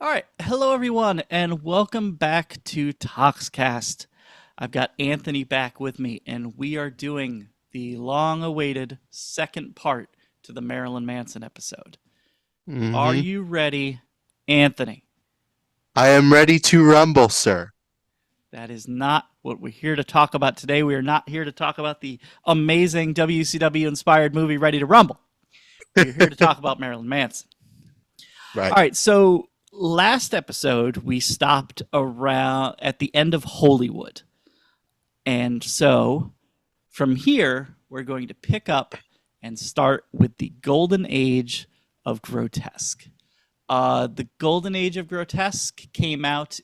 All right, hello everyone, and welcome back to Toxcast. I've got Anthony back with me, and we are doing the long-awaited second part to the Marilyn Manson episode. Are Hmm. you ready, Anthony? I am ready to rumble, sir. That is not what we're here to talk about today. We are not here to talk about the amazing WCW-inspired movie Ready to Rumble. We're here to talk about Marilyn Manson. Right. All right, so last episode we stopped around at the end of Hollywood. And so from here, we're going to pick up and start with the Golden Age of Grotesque. The Golden Age of Grotesque came out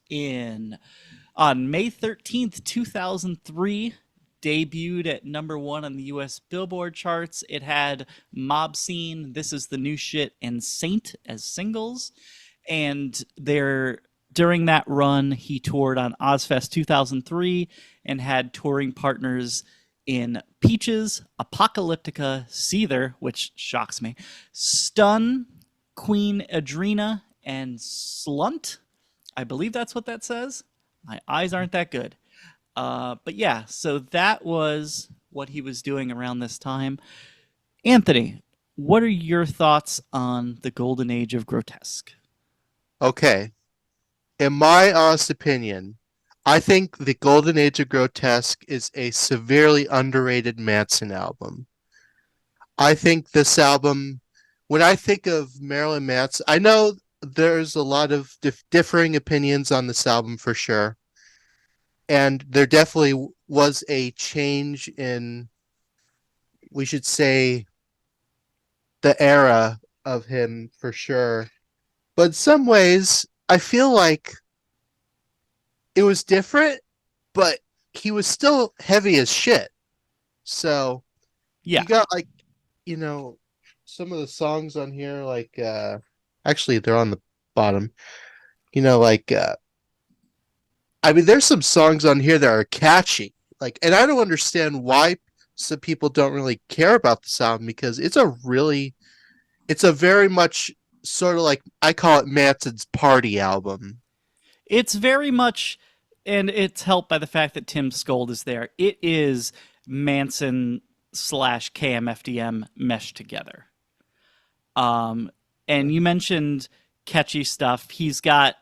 on May 13th, 2003, debuted at #1 on the US Billboard charts. It had Mob Scene, This Is the New Shit, and Saint as singles. And during that run, he toured on Ozfest 2003 and had touring partners in Peaches, Apocalyptica, Seether, which shocks me, Stun, Queen Adrena, and Slunt. I believe that's what that says. My eyes aren't that good. But yeah, so that was what he was doing around this time. Anthony, what are your thoughts on the Golden Age of Grotesque? Okay. In my honest opinion, I think the Golden Age of Grotesque is a severely underrated Manson album. I think this album, when I think of Marilyn Manson, I know there's a lot of differing opinions on this album for sure. And there definitely was a change in, we should say, the era of him for sure. But in some ways, I feel like it was different, but he was still heavy as shit. So Yeah. you got like, you know, some of the songs on here, like actually they're on the bottom. You know, like I mean, there's some songs on here that are catchy. Like, and I don't understand why some people don't really care about the sound because it's a very much sort of like I call it Manson's party album. It's very much, and it's helped by the fact that Tim Skold is there. It is Manson slash KMFDM meshed together. And you mentioned catchy stuff. He's got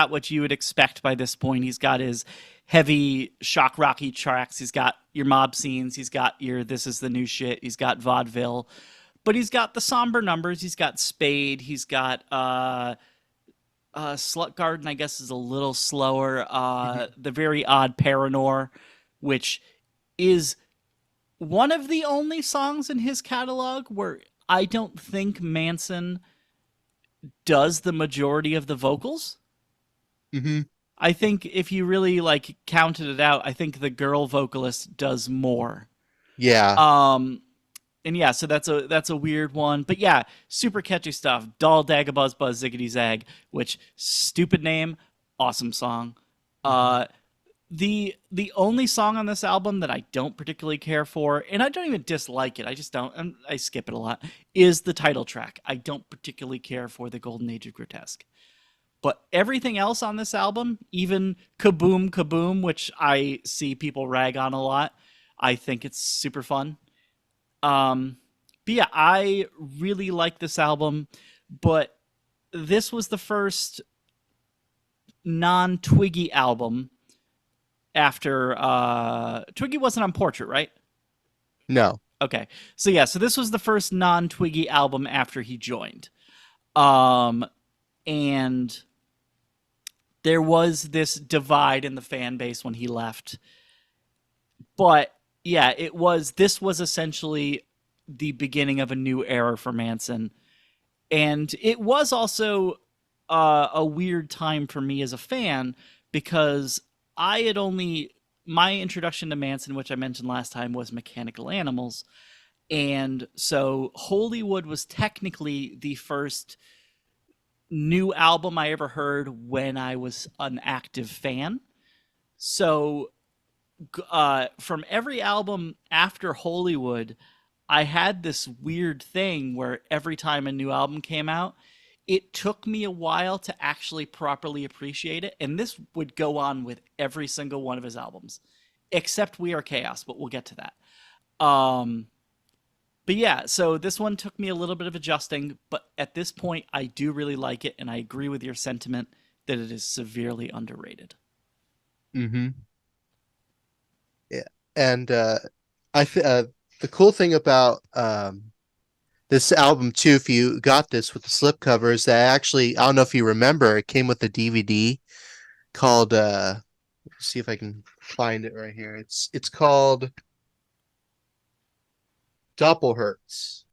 what you would expect by this point. He's got his heavy shock rocky tracks. He's got your mob scenes. He's got your This Is the New Shit. He's got vaudeville, but he's got the somber numbers. He's got Spade. He's got Slut Garden, I guess, is a little slower. Mhm. The Very Odd Paranor, which is one of the only songs in his catalog where I don't think Manson does the majority of the vocals. Hmm. I think if you really like counted it out, I think the girl vocalist does more. Yeah. Um, and yeah, so that's a weird one, but yeah, super catchy stuff. Doll Dagabuzz Buzz Ziggity Zag, which stupid name, awesome song. Mhm. Uh, the only song on this album that I don't particularly care for, and I don't even dislike it, I just don't, I skip it a lot, is the title track. I don't particularly care for the Golden Age of Grotesque. But everything else on this album, even Kaboom Kaboom, which I see people rag on a lot, I think it's super fun. Um, but yeah, I really like this album, but this was the first non-Twiggy album after Twiggy wasn't on Portrait, right? No. Okay. So yeah, so this was the first non-Twiggy album after he joined. Um and there was this divide in the fan base when he left. But yeah, this was essentially the beginning of a new era for Manson. And it was also a weird time for me as a fan because I had only my introduction to Manson, which I mentioned last time, was Mechanical Animals. And so Hollywood was technically the first new album I ever heard when I was an active fan. So from every album after Hollywood, I had this weird thing where every time a new album came out, it took me a while to actually properly appreciate it. And this would go on with every single one of his albums, except We Are Chaos, but we'll get to that. Um, but yeah, so this one took me a little bit of adjusting, but at this point, I do really like it, and I agree with your sentiment that it is severely underrated. Mm-hmm. Yeah. And I th the cool thing about this album too, if you got this with the slipcover, is that actually, I don't know if you remember, it came with a DVD called let's see if I can find it right here. It's called Doppelhertz,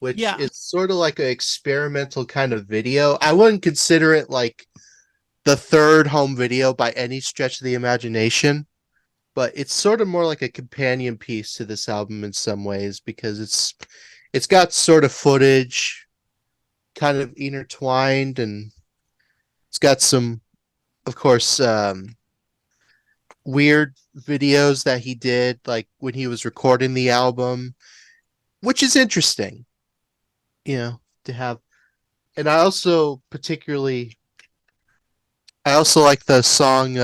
which Yeah. is sort of like an experimental kind of video. I wouldn't consider it like the third home video by any stretch of the imagination, but it's sort of more like a companion piece to this album in some ways because it's got sort of footage kind of intertwined, and it's got some, of course, weird videos that he did like when he was recording the album, which is interesting, to have. And I also like the song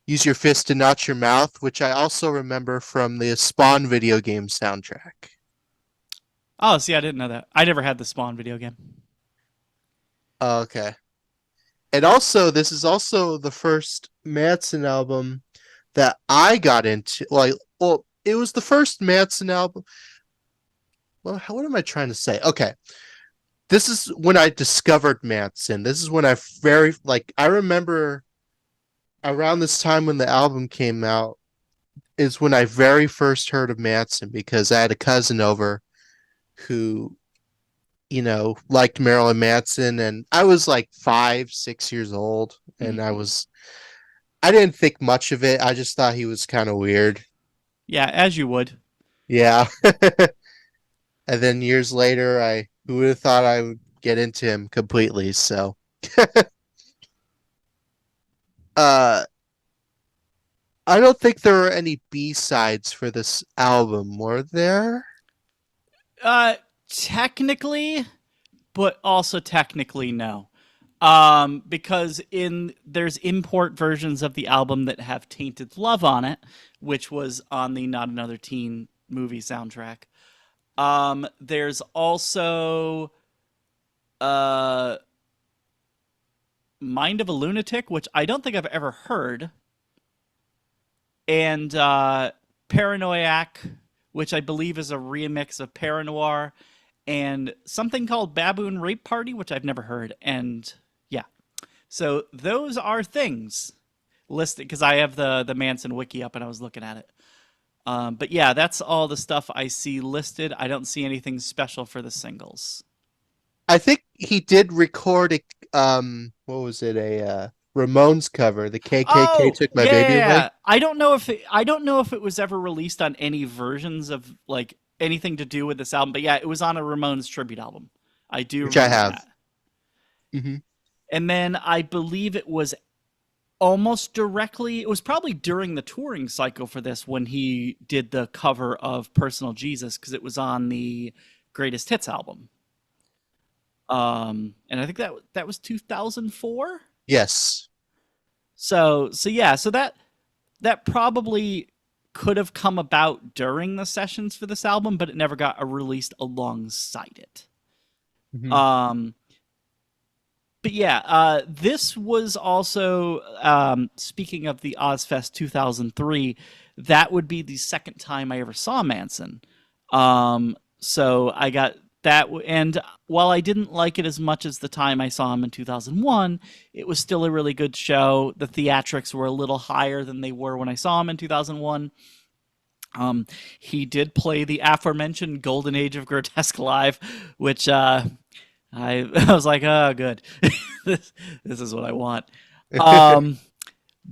Use Your Fist to Not Your Mouth, which I also remember from the Spawn video game soundtrack. Oh, see, I didn't know that. I never had the Spawn video game. Oh, okay. And also, this is also the first Manson album that I got into. Well, it was the first Manson album. Well, what am I trying to say? Okay. This is when I discovered Manson. This is when I remember around this time when the album came out is when I very first heard of Manson because I had a cousin over who, liked Marilyn Manson, and I was like 5, 6 years old, and Mm. I didn't think much of it. I just thought he was kind of weird. Yeah, as you would. Yeah. And then years later, who would have thought I would get into him completely? So, uh, I don't think there are any B-sides for this album, were there? Uh, Technically, but also technically no. Because there's import versions of the album that have Tainted Love on it, which was on the Not Another Teen movie soundtrack. There's also uh Mind of a Lunatic, which I don't think I've ever heard, and Paranoiac, which I believe is a remix of Paranoir, and something called Baboon Rape Party, which I've never heard. And yeah, so those are things listed because I have the Manson wiki up and I was looking at it. But yeah, that's all the stuff I see listed. I don't see anything special for the singles. I think he did record what was it, a Ramones cover, the KKK Oh Took My Baby Away. yeah, I don't know if it was ever released on any versions of like anything to do with this album, but yeah, it was on a Ramones tribute album. I do Which I remember have. that. Hmm. And then I believe it was almost directly, it was probably during the touring cycle for this when he did the cover of Personal Jesus because it was on the Greatest Hits album. And I think that was 2004. Yes. So yeah, so that probably could have come about during the sessions for this album, but it never got released alongside it. Hmm. Um, but yeah, this was also speaking of the Ozfest 2003. That would be the second time I ever saw Manson. So I got that, and while I didn't like it as much as the time I saw him in 2001, it was still a really good show. The theatrics were a little higher than they were when I saw him in 2001. He did play the aforementioned Golden Age of Grotesque live, which I was like, oh, good. this is what I want. Um,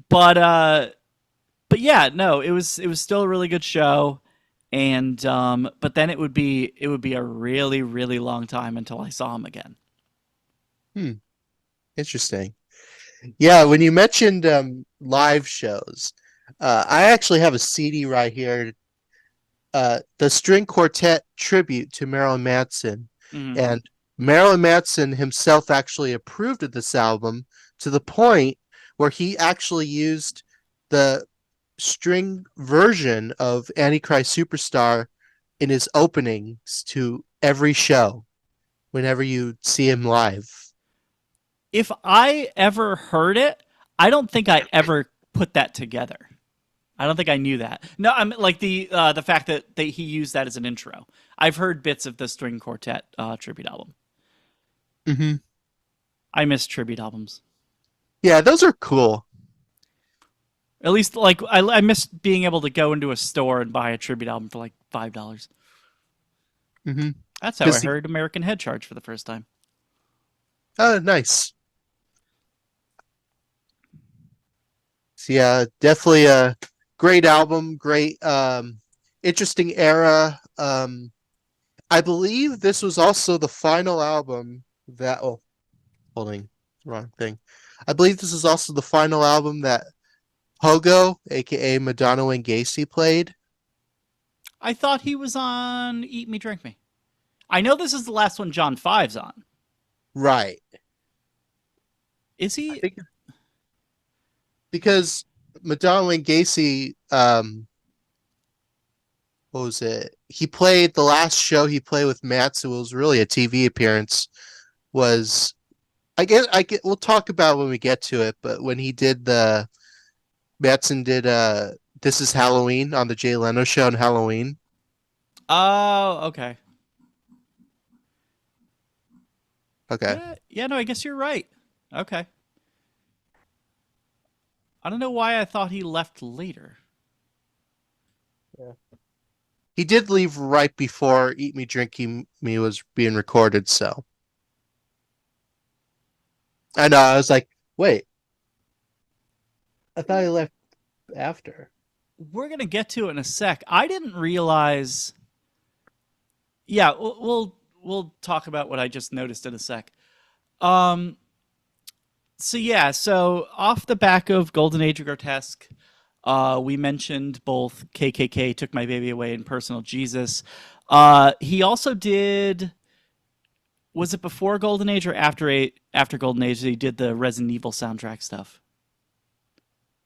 but yeah, no, it was still a really good show, and but then it would be a really really long time until I saw him again. Hmm, interesting. Yeah, when you mentioned live shows, I actually have a CD right here, the string quartet tribute to Marilyn Manson. Hmm. And Marilyn Manson himself actually approved of this album to the point where he actually used the string version of Antichrist Superstar in his openings to every show whenever you see him live. If I ever heard it, I don't think I ever put that together. I don't think I knew that. No, I'm like the fact that he used that as an intro. I've heard bits of the string quartet tribute album. Hmm. I miss tribute albums. Yeah, those are cool. At least, like, I miss being able to go into a store and buy a tribute album for like $5. Hmm. That's how I Because heard American Head Charge for the first time. oh, nice. So yeah, definitely a great album, great interesting era. I believe this was also the final album that oh, holding wrong thing. I believe this is also the final album that Pogo, aka Madonna and Gacy, played. I thought he was on Eat Me, Drink Me. I know this is the last one John Five's on. Right. Is I he? think because Madonna and Gacy, what was it? He played the last show he played with Matt, so it was really a TV appearance. Was I get we'll talk about it when we get to it, but when he did the Matson did This Is Halloween on the Jay Leno show on Halloween. Oh, okay. Okay. Yeah, yeah. No, I guess you're right. Okay. I don't know why I thought he left later. Yeah. He did leave right before Eat Me Drinking Me was being recorded, so I know I was like, wait, I thought he left after. We're gonna get to it in a sec. I didn't realize. Yeah, we'll talk about what I just noticed in a sec. Um. So yeah, so off the back of Golden Age of Grotesque, we mentioned both KKK Took My Baby Away and Personal Jesus. He also did. Was it before Golden Age or after Golden Age? That he did the Resident Evil soundtrack stuff.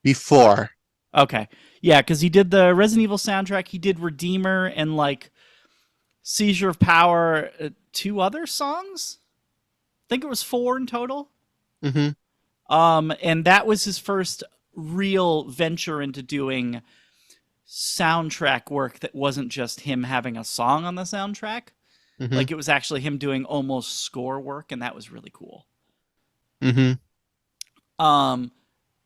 Before. Okay, yeah, because he did the Resident Evil soundtrack. He did Redeemer and like Seizure of Power. Two other songs. I think it was four in total. Hmm. And that was his first real venture into doing soundtrack work that wasn't just him having a song on the soundtrack. Hmm. Like it was actually him doing almost score work, and that was really cool. Hmm. Um,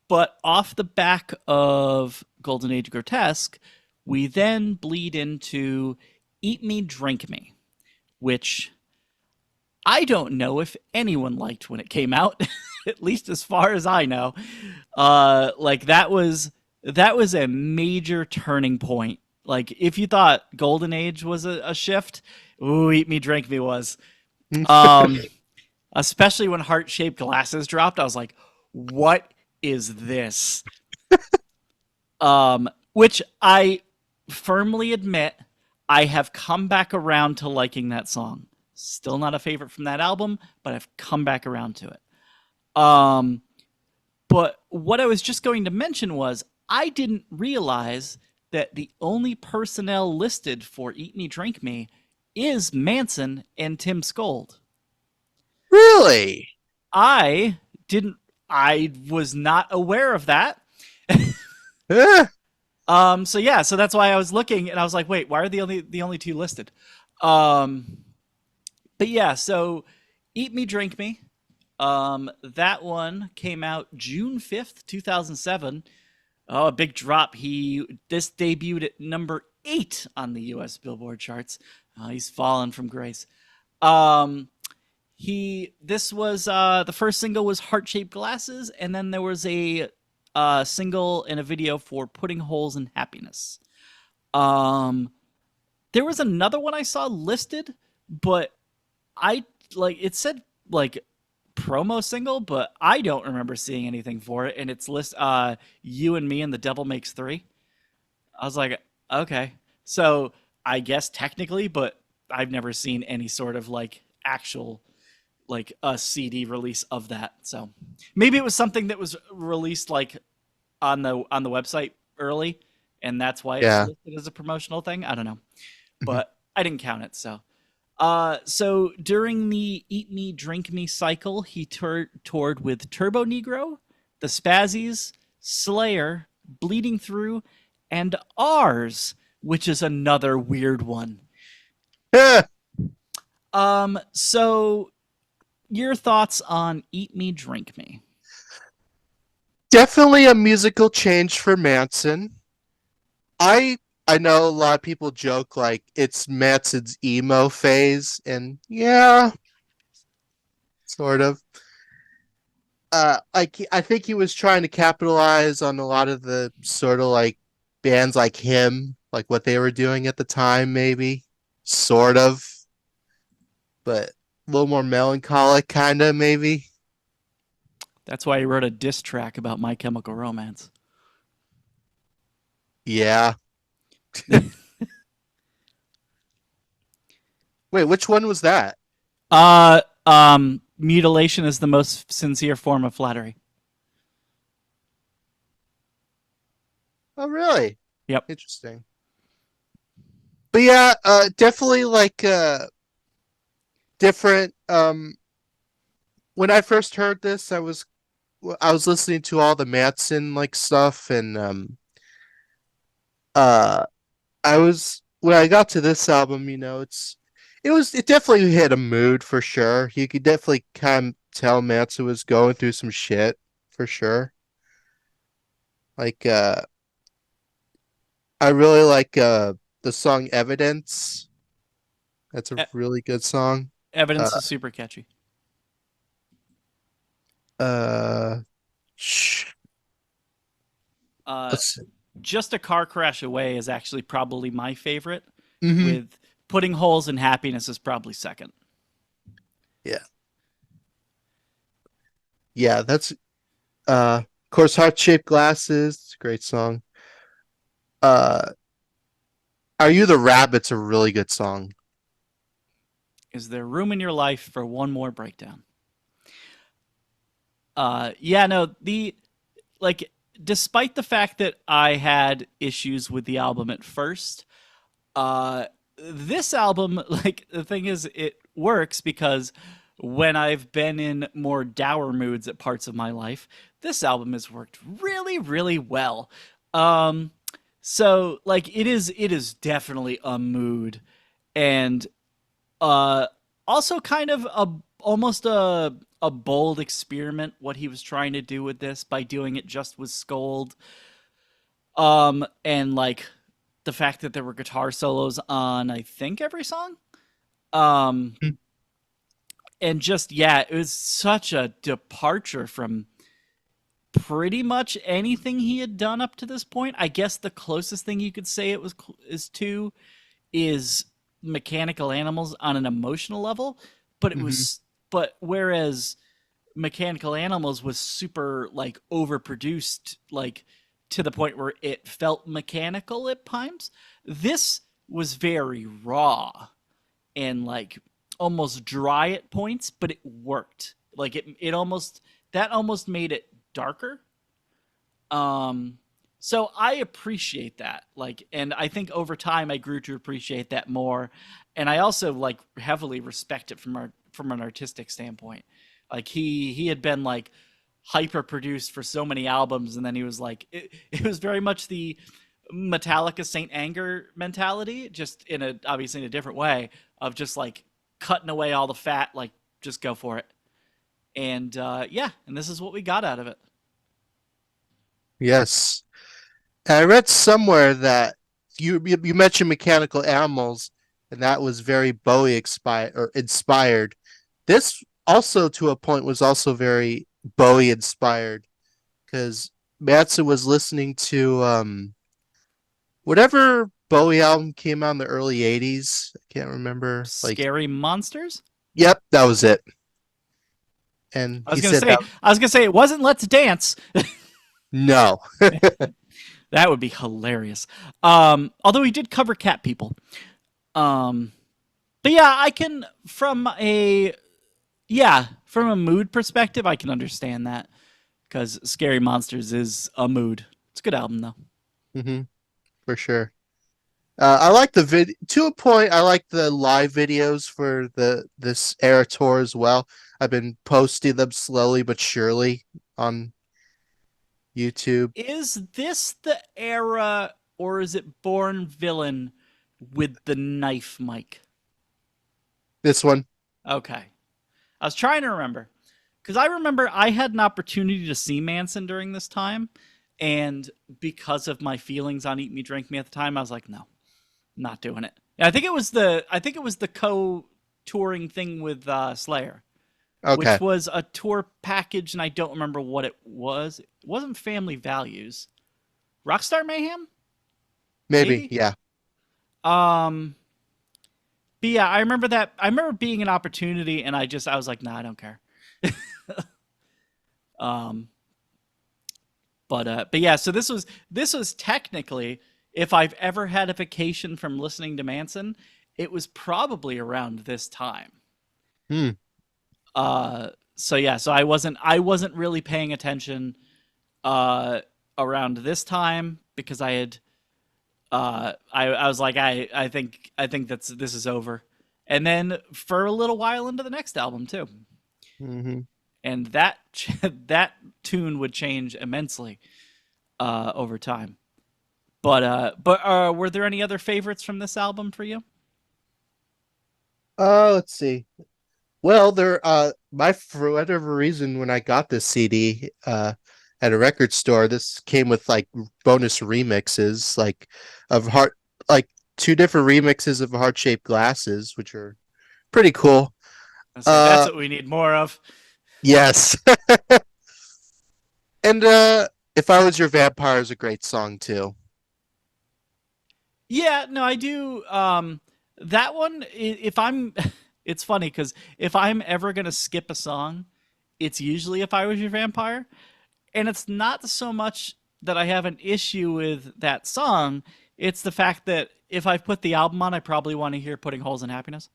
but off the back of Golden Age Grotesque, we then bleed into Eat Me, Drink Me, which I don't know if anyone liked when it came out, at least as far as I know. Like that was a major turning point. Like if you thought Golden Age was a shift, ooh, Eat Me, Drink Me was. Um, Especially when Heart Shaped Glasses dropped, I was like, what is this? Which I firmly admit I have come back around to liking that song. Still not a favorite from that album, but I've come back around to it. Um, but what I was just going to mention was I didn't realize that the only personnel listed for Eat Me, Drink Me is Manson and Tim Skold. Really? I didn't. I was not aware of that. Eh. So yeah, so that's why I was looking and I was like, wait, why are the only two listed? Um, but yeah, so Eat Me, Drink Me. That one came out June 5th, 2007. Oh, a big drop. This debuted at number 8 on the U.S. Billboard charts. He's fallen from grace. Um, this was the first single was Heart Shaped Glasses, and then there was a single and a video for Putting Holes in Happiness. Um, there was another one I saw listed, but I like it said like promo single, but I don't remember seeing anything for it. And it's You and Me and the Devil Makes Three. I was like, okay, so I guess technically, but I've never seen any sort of like actual like a CD release of that. So maybe it was something that was released like on the website early, and that's why it's Yeah. listed as a promotional thing. I don't know, Mhm. but I didn't count it. So during the Eat Me, Drink Me cycle, he toured with Turbo Negro, the Spazzies, Slayer, Bleeding Through, and Ours, which is another weird one. Yeah, So your thoughts on Eat Me, Drink Me? definitely a musical change for Manson. I I know a lot of people joke like it's Manson's emo phase, and yeah, sort of. I think he was trying to capitalize on a lot of the sort of like bands like him, like what they were doing at the time, maybe, sort of, but a little more melancholic, kind of, maybe. That's why he wrote a diss track about My Chemical Romance. Yeah. Wait, which one was that? Mutilation is the most sincere form of flattery. Oh, really? Yep. Interesting. But yeah, definitely like different. When I first heard this, I was listening to all the Manson like stuff, and uh, I was when I got to this album, it definitely hit a mood for sure. You could definitely kind of tell Manson was going through some shit for sure. Like I really like the song Evidence. That's a E- really good song. Uh Evidence is super catchy. uh sh- Uh, let's Just a Car Crash Away is actually probably my favorite, hmm with Putting Holes in Happiness is probably second. yeah. Yeah, that's of course Heart Shaped Glasses, it's a great song. Uh Are You the Rabbit's a really good song. Is there room in your life for one more breakdown? Yeah, no, the like despite the fact that I had issues with the album at first, uh this album, like the thing is it works because when I've been in more dour moods at parts of my life, this album has worked really, really well. Um so like it is definitely a mood, and uh also kind of a almost a bold experiment what he was trying to do with this by doing it just with Scold. And like the fact that there were guitar solos on I think every song. Um Mm. and just yeah, it was such a departure from pretty much anything he had done up to this point. I guess the closest thing you could say it was is to is Mechanical Animals on an emotional level, but it hmm was but whereas Mechanical Animals was super like overproduced, like to the point where it felt mechanical at times. This was very raw and like almost dry at points, but it worked. Like it almost that almost made it darker. Um, so I appreciate that. Like, and I think over time I grew to appreciate that more, and I also like heavily respect it from an artistic standpoint. Like he had been like hyper produced for so many albums, and then he was like it was very much the Metallica Saint Anger mentality, just in a obviously in a different way of just like cutting away all the fat, like just go for it. And yeah, and this is what we got out of it. Yes. And I read somewhere that you mentioned Mechanical Animals, and that was very Bowie inspired. This also, to a point, was also very Bowie inspired because Manson was listening to whatever Bowie album came out in the early '80s. I can't remember. Like, Scary Monsters. yep, that was it. and I was he gonna said say, that it wasn't Let's Dance. no. That would be hilarious. Although he did cover Cat People. Um, but yeah, I can from a mood perspective, I can understand that because Scary Monsters is a mood. It's a good album though. Hmm. For sure. I like the to a point. I like the live videos for the this era tour as well. I've been posting them slowly but surely on YouTube. Is this the era, or is it Born Villain with the knife mic? This one. Okay, I was trying to remember because I remember I had an opportunity to see Manson during this time, and because of my feelings on Eat Me Drink Me at the time, I was like, no, not doing it. And I think it was the co touring thing with Slayer, which Okay, was a tour package, and I don't remember what it was. It wasn't Family Values, Rockstar Mayhem, maybe. maybe. Yeah. Um, but yeah, I remember that. I remember being an opportunity, and I was like, nah, I don't care. Um, but yeah, so this was technically, if I've ever had a vacation from listening to Manson, it was probably around this time. Hmm. So yeah, so I wasn't really paying attention uh around this time because I was like I think this is over. And then for a little while into the next album too. Hmm. And that that tune would change immensely over time. But were there any other favorites from this album for you? Let's see. Well, there. My for whatever reason, when I got this CD, at a record store, this came with like bonus remixes, like of heart, like two different remixes of Heart Shaped Glasses, which are pretty cool. I say that's Uh, what we need more of. yes. And If I Was Your Vampire is a great song too. Yeah, no, I do. That one, if I'm, it's funny because if I'm ever gonna skip a song, it's usually If I Was Your Vampire, and it's not so much that I have an issue with that song. It's the fact that if I put the album on, I probably want to hear Putting Holes in Happiness.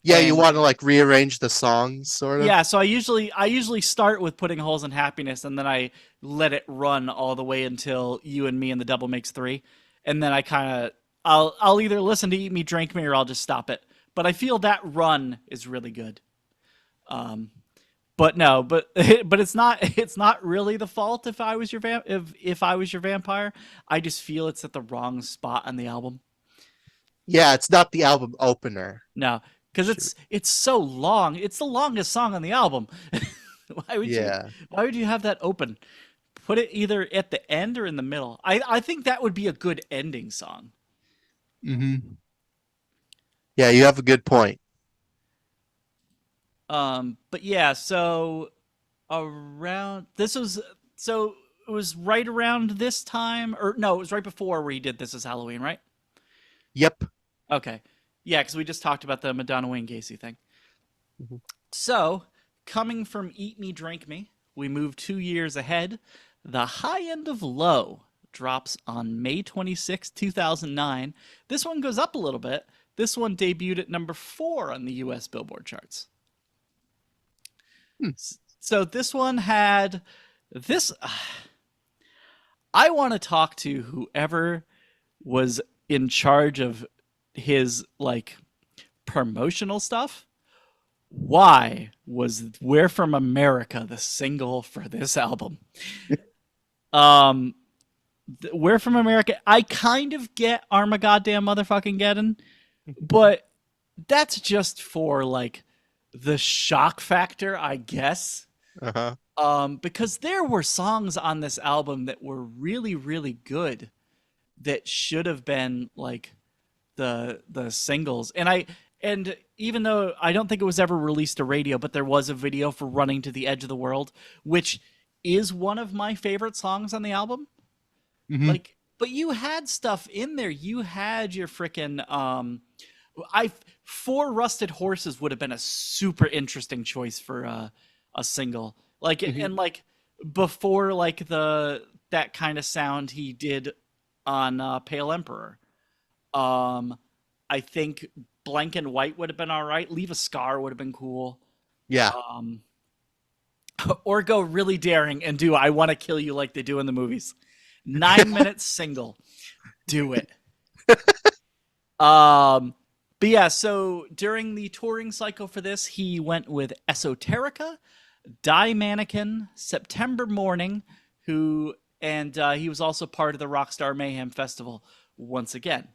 Yeah, you And want to like rearrange the songs, sort of. yeah, so I usually start with Putting Holes in Happiness, and then I let it run all the way until You and Me and the Double Makes Three, and then I kind of I'll either listen to Eat Me Drink Me or I'll just stop it. But I feel that run is really good. Um, but no, but it's not really the fault if I was your vampire. I just feel it's at the wrong spot on the album. Yeah, it's not the album opener. No, because Sure. it's so long. It's the longest song on the album. why would you Yeah. Why would you have that open? Put it either at the end or in the middle. I think that would be a good ending song. Hmm. Yeah, you have a good point. But yeah, so around this was so it was right around this time, or no, it was right before where he did This Is Halloween, right? Yep. Okay, yeah, because we just talked about the Madonna Wayne Gacy thing. Mhm. So coming from Eat Me Drink Me, we move 2 years ahead. The High End of Low drops on May 26, 2009. This one goes up a little bit. This one debuted at number 4 on the US Billboard charts. Hmm. So this one had this. I want to talk to whoever was in charge of his like promotional stuff. Why was We're From America the single for this album? Um, We're From America. I kind of get Armagoddamn Motherfucking Geddon, but that's just for like the shock factor, I guess. Uh-huh. Because there were songs on this album that were really, really good that should have been like the singles. And even though I don't think it was ever released to radio, but there was a video for Running to the Edge of the World, which is one of my favorite songs on the album. Hmm. Like, but you had stuff in there. You had your freaking I Four Rusted Horses would have been a super interesting choice for a single. Like Hmm. and like before like the that kind of sound he did on Pale Emperor. Um I think Blank and White would have been all right. Leave a Scar would have been cool. Yeah. Um or go really daring and do I Want to Kill You like they do in the movies. 9 minutes single. Do it. Um, but yeah, so during the touring cycle for this, he went with Esoterica, Die Mannequin, September Morning, who and he was also part of the Rockstar Mayhem Festival once again.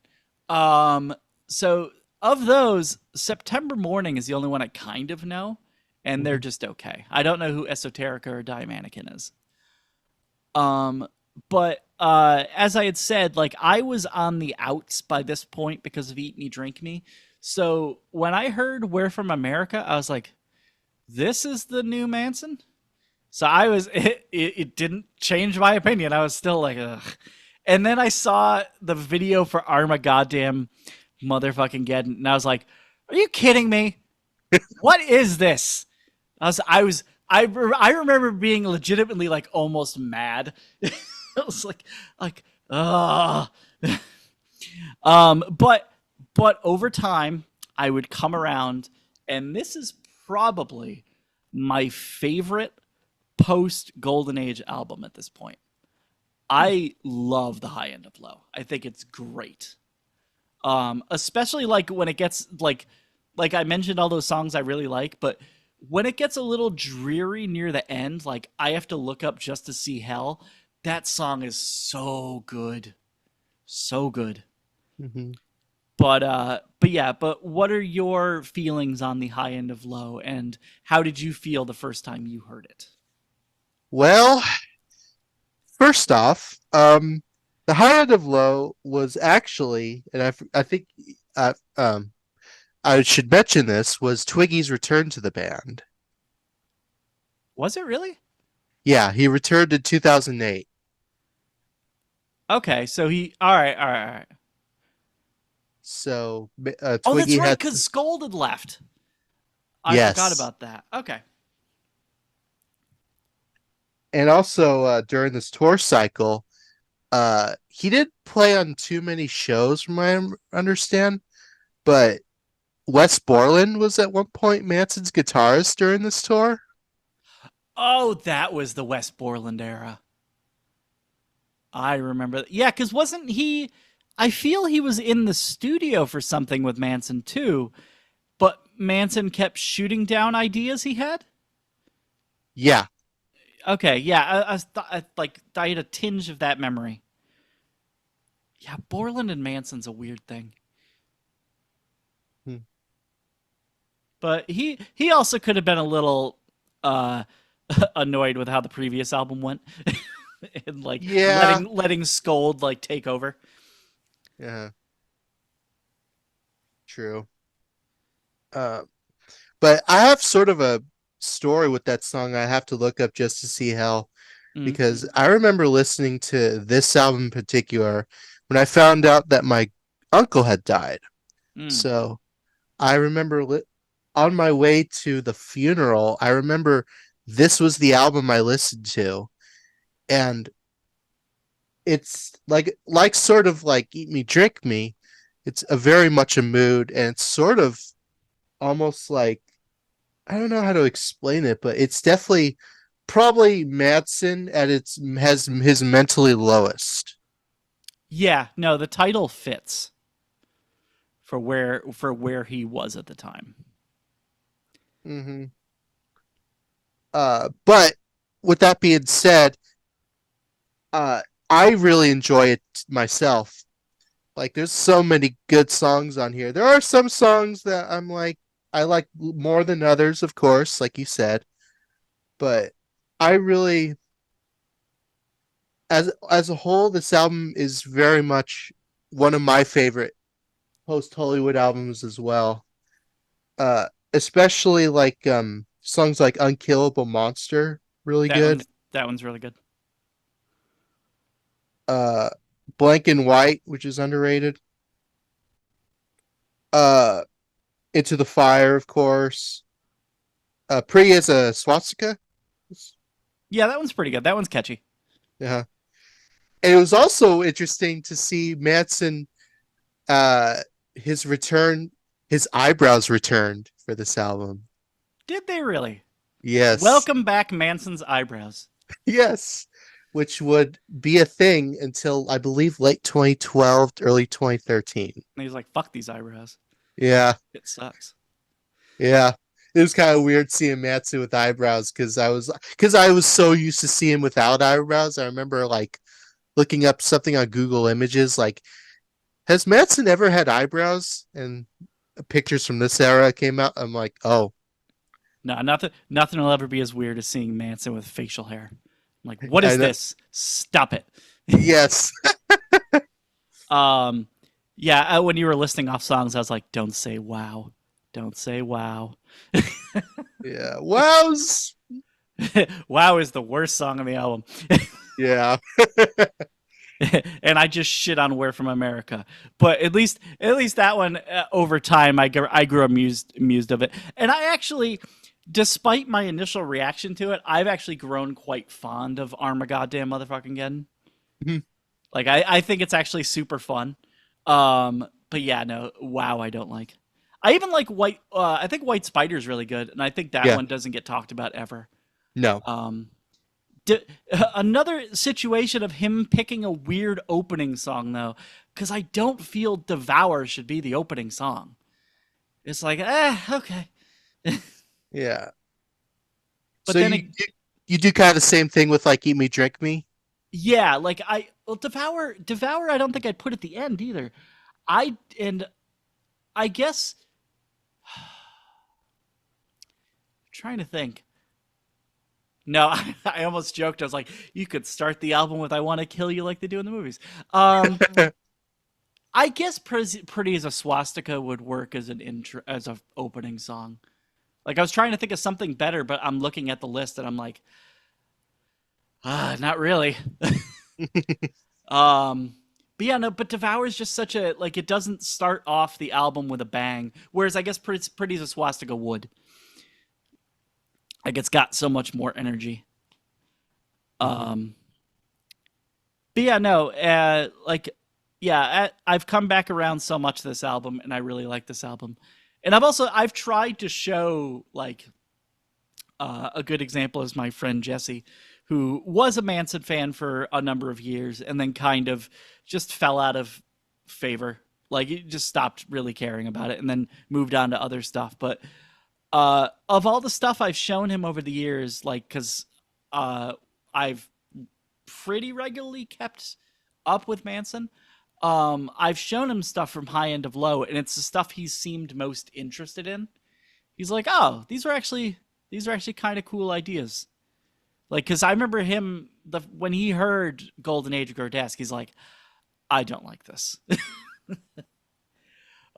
Um, so of those, September Morning is the only one I kind of know, and they're Hmm. just okay. I don't know who Esoterica or Die Mannequin is. But as I had said, like I was on the outs by this point because of Eat Me Drink Me. So when I heard We're From America, I was like, this is the new Manson? So I was it didn't change my opinion. I was still like, ugh. And then I saw the video for Arma Goddamn Motherfucking Geddon, and I was like, are you kidding me? What is this? I remember being legitimately like almost mad. I was like, ah. But over time, I would come around, and this is probably my favorite post Golden Age album at this point. I love the High End of Low. I think it's great. Especially like when it gets like I mentioned all those songs I really like, but when it gets a little dreary near the end, like I have to look up just to see hell, that song is so good. So good. Hmm. But yeah, but what are your feelings on the High End of Low, and how did you feel the first time you heard it? Well, first off, the high end of low was actually, and I think I should mention this, was Twiggy's return to the band. Was it really? Yeah, he returned in 2008. Okay, so he all right. So Oh, that's Twiggy right, had, because Scold had left. I forgot yes. about that. Okay. And also during this tour cycle, he didn't play on too many shows from what I understand, but Wes Borland was at one point Manson's guitarist during this tour. Oh, that was the West Borland era. I remember. Yeah, because wasn't he? I feel he was in the studio for something with Manson too, but Manson kept shooting down ideas he had. Yeah. Okay, yeah, I had a tinge of that memory. Yeah, Borland and Manson's a weird thing, Hmm. but he also could have been a little uh annoyed with how the previous album went, and like Yeah. letting Scold like take over. Yeah. True. Uh, but I have sort of a story with that song I have to look up just to see how, Mm, because I remember listening to this album in particular when I found out that my uncle had died. mm. So I remember on my way to the funeral, I remember this was the album I listened to, and it's like sort of like Eat Me Drink Me. It's a very much a mood, and it's sort of almost like, I don't know how to explain it, but it's definitely probably Madsen at its has his mentally lowest. Yeah, no, the title fits for where he was at the time. Hmm. But with that being said, uh, I really enjoy it myself. Like, there's so many good songs on here. There are some songs that I'm like, I like more than others, of course, like you said. But I really, as a whole, this album is very much one of my favorite post Hollywood albums as well. Especially like songs like Unkillable Monster, really good. That one's really good. Uh, Blank and White, which is underrated. Uh, Into the Fire, of course. Pretty as a swastika. Yeah, that one's pretty good. That one's catchy. Yeah. And it was also interesting to see Manson, uh, his return, his eyebrows returned for this album. Did they really? Yes. Welcome back, Manson's eyebrows. Yes. Which would be a thing until I believe late 2012, early 2013. And he's like, fuck these eyebrows. Yeah. It sucks. Yeah. It was kind of weird seeing Matsu with eyebrows because I was so used to seeing him without eyebrows. I remember like looking up something on Google Images like, has Manson ever had eyebrows? And pictures from this era came out. I'm like, oh, No, nothing will ever be as weird as seeing Manson with facial hair. I'm like, what I is know. this? Stop it. Yes. Um, yeah, when you were listing off songs, I was like, don't say wow. Don't say wow. Yeah. Wows. Wow is the worst song on the album. Yeah. And I just shit on We're From America. But at least that one, over time, I grew amused of it. And I actually, despite my initial reaction to it, I've actually grown quite fond of Armagoddamn Motherfucking Again. Like, I think it's actually super fun. But yeah, no, wow, I don't like. I even like White. I think White Spider's really good, and I think that Yeah. one doesn't get talked about ever. No. Um, Another situation of him picking a weird opening song though, because I don't feel "Devour" should be the opening song. It's like, okay, Yeah. but So then you do kind of the same thing with like Eat Me, Drink Me? yeah, like Devour. I don't think I'd put at the end either. And I guess trying to think. No, I almost joked. I was like, you could start the album with "I Want to Kill You" like they do in the movies. Um, I guess "Pretty as a Swastika" would work as an intro, as a opening song. Like I was trying to think of something better, but I'm looking at the list and I'm like, not really. Um, but yeah, no, but "Devour" is just such a like it doesn't start off the album with a bang, whereas I guess "Pretty as a Swastika" would. Like it's got so much more energy. Um, but yeah, no, I've come back around so much to this album, and I really like this album. And I've tried to show like a good example is my friend Jesse, who was a Manson fan for a number of years, and then kind of just fell out of favor. Like he just stopped really caring about it, and then moved on to other stuff. But of all the stuff I've shown him over the years, like because I've pretty regularly kept up with Manson. I've shown him stuff from High End of Low, and it's the stuff he's seemed most interested in. He's like, "Oh, these are actually kind of cool ideas." Like, because I remember him when he heard Golden Age of Grotesque, he's like, "I don't like this."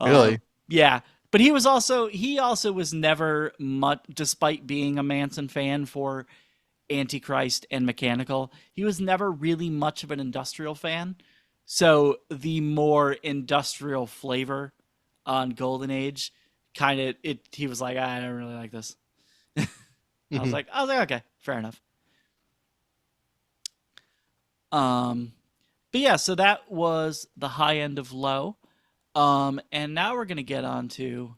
uh, Really? yeah, but he also was never much, despite being a Manson fan for Antichrist and Mechanical. He was never really much of an industrial fan. So the more industrial flavor on Golden Age kind of it he was like, I don't really like this. Hmm. I was like, okay, fair enough. Um but yeah, so that was the High End of Low. And now we're gonna get on to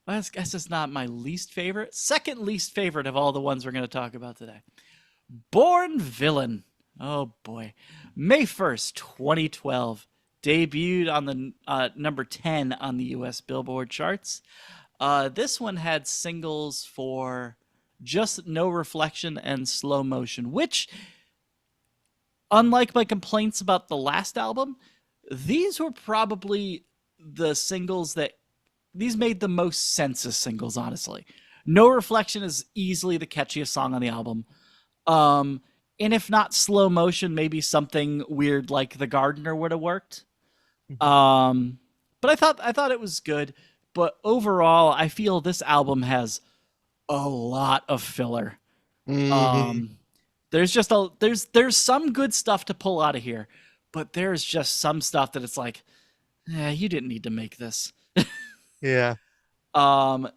I guess it's not my least favorite, second least favorite of all the ones we're gonna talk about today. Born Villain. Oh boy. May 1st, 2012. Debuted on the number 10 on the US Billboard charts. This one had singles for Just No Reflection and Slow Motion, which, unlike my complaints about the last album, these were probably the singles that these made the most sense as singles, honestly. No Reflection is easily the catchiest song on the album. Um, and if not Slow Motion, maybe something weird like The Gardener would have worked. Um, but I thought it was good. But overall, I feel this album has a lot of filler. Hmm. Um, there's some good stuff to pull out of here, but there's just some stuff that it's like, you didn't need to make this. Yeah. Um,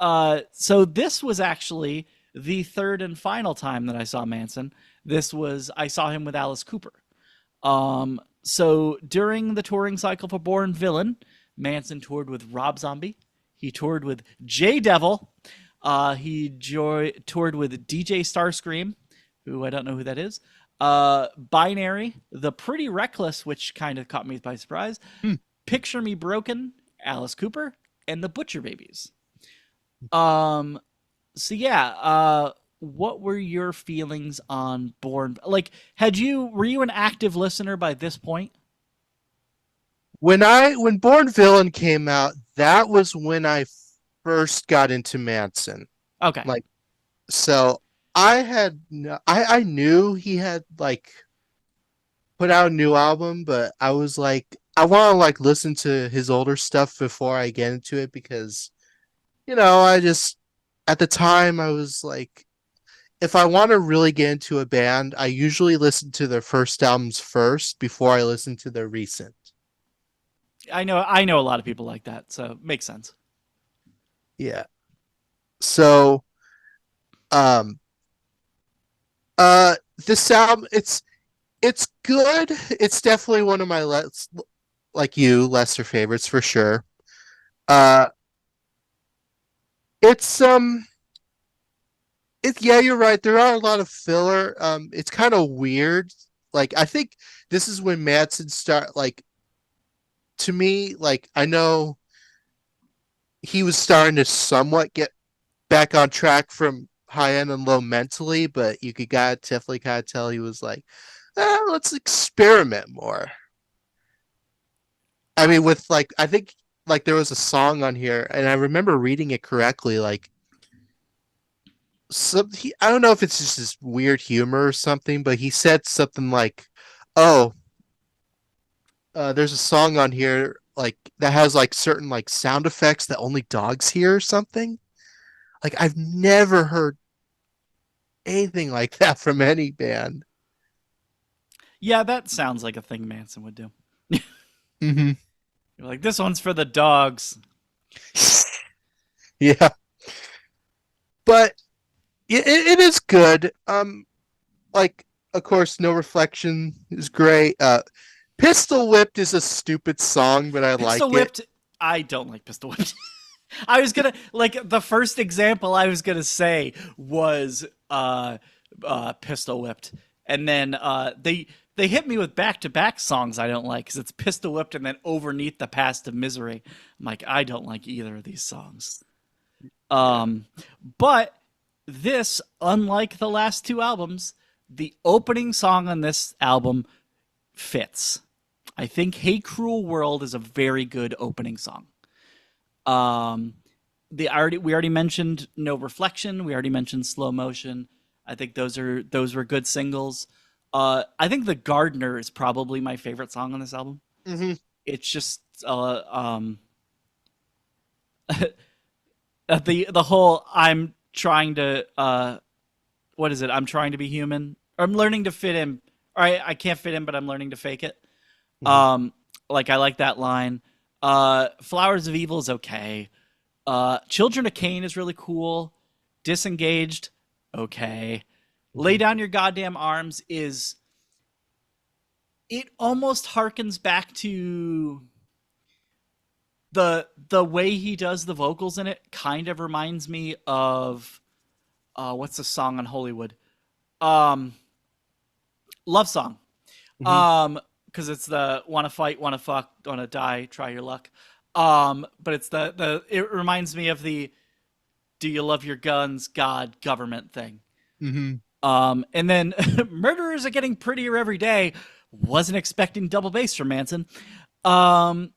So this was actually the third and final time that I saw Manson. I saw him with Alice Cooper. So during the touring cycle for Born Villain, Manson toured with Rob Zombie. He toured with J Devil. Toured with DJ Starscream, who I don't know who that is. Binary, The Pretty Reckless, which kind of caught me by surprise. Hmm. Picture Me Broken, Alice Cooper, and the Butcher Babies. Um, so yeah, what were your feelings on Born? Like, were you an active listener by this point? When Born Villain came out, that was when I first got into Manson. Okay. Like, so I knew he had like put out a new album, but I was like, I want to like listen to his older stuff before I get into it because, I just at the time I was like, if I want to really get into a band, I usually listen to their first albums first before I listen to their recent. I know a lot of people like that, so it makes sense. Yeah. So, um, this album, it's good. It's definitely one of my lesser favorites for sure. Uh, it's yeah, you're right. There are a lot of filler. It's kind of weird. Like I think this is when Madsen start like to me, like I know he was starting to somewhat get back on track from high end and low mentally, but you could definitely kind of tell he was like, let's experiment more. I mean, with like I think like there was a song on here, and I remember reading it correctly, like I don't know if it's just this weird humor or something, but he said something like, "Oh, there's a song on here like that has like certain like sound effects that only dogs hear or something." Like I've never heard anything like that from any band. Yeah, that sounds like a thing Manson would do. Hmm. You're like, this one's for the dogs. Yeah, but it is good. Like of course, No Reflection is great. Pistol Whipped is a stupid song, but I Pistol like it. Whipped, I don't like Pistol Whipped. I was gonna like the first example I was gonna say was Pistol Whipped, and then they hit me with back to back songs I don't like because it's Pistol Whipped and then Overneath the Past of Misery. I'm like, I don't like either of these songs. Yeah. But this, unlike the last two albums, the opening song on this album fits. I think "Hey Cruel World" is a very good opening song. Um, we already mentioned "No Reflection." We already mentioned "Slow Motion." I think those were good singles. I think "The Gardener" is probably my favorite song on this album. Hmm. It's just the whole I'm trying to what is it? I'm trying to be human. Or I'm learning to fit in. Or I can't fit in, but I'm learning to fake it. Hmm. Um, like I like that line. Flowers of Evil is okay. Children of Cain is really cool. Disengaged, okay. Lay Hmm. Down Your Goddamn Arms is it almost harkens back to the way he does the vocals in it kind of reminds me of what's the song on Hollywood? Um Love Song. Hmm. Because it's the wanna fight, wanna fuck, wanna die, try your luck. But it's the it reminds me of the do you love your guns, God, government thing. Hmm. And then murderers are getting prettier every day. Wasn't expecting double bass from Manson. Um,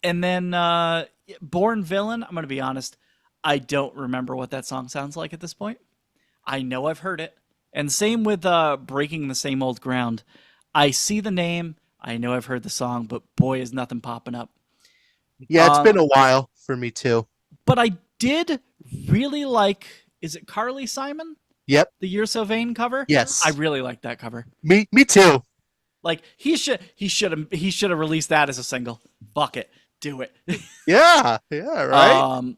and then Born Villain, I'm gonna be honest, I don't remember what that song sounds like at this point. I know I've heard it. And same with Breaking the Same Old Ground. I see the name, I know I've heard the song, but boy is nothing popping up. Yeah, it's Um, been a while for me too. but I did really like, is it Carly Simon? Yep. The You're So Vain cover? I Yes. really like that cover. Me too. Like he should have released that as a single. Fuck it. Do it. Yeah. Yeah. Right. um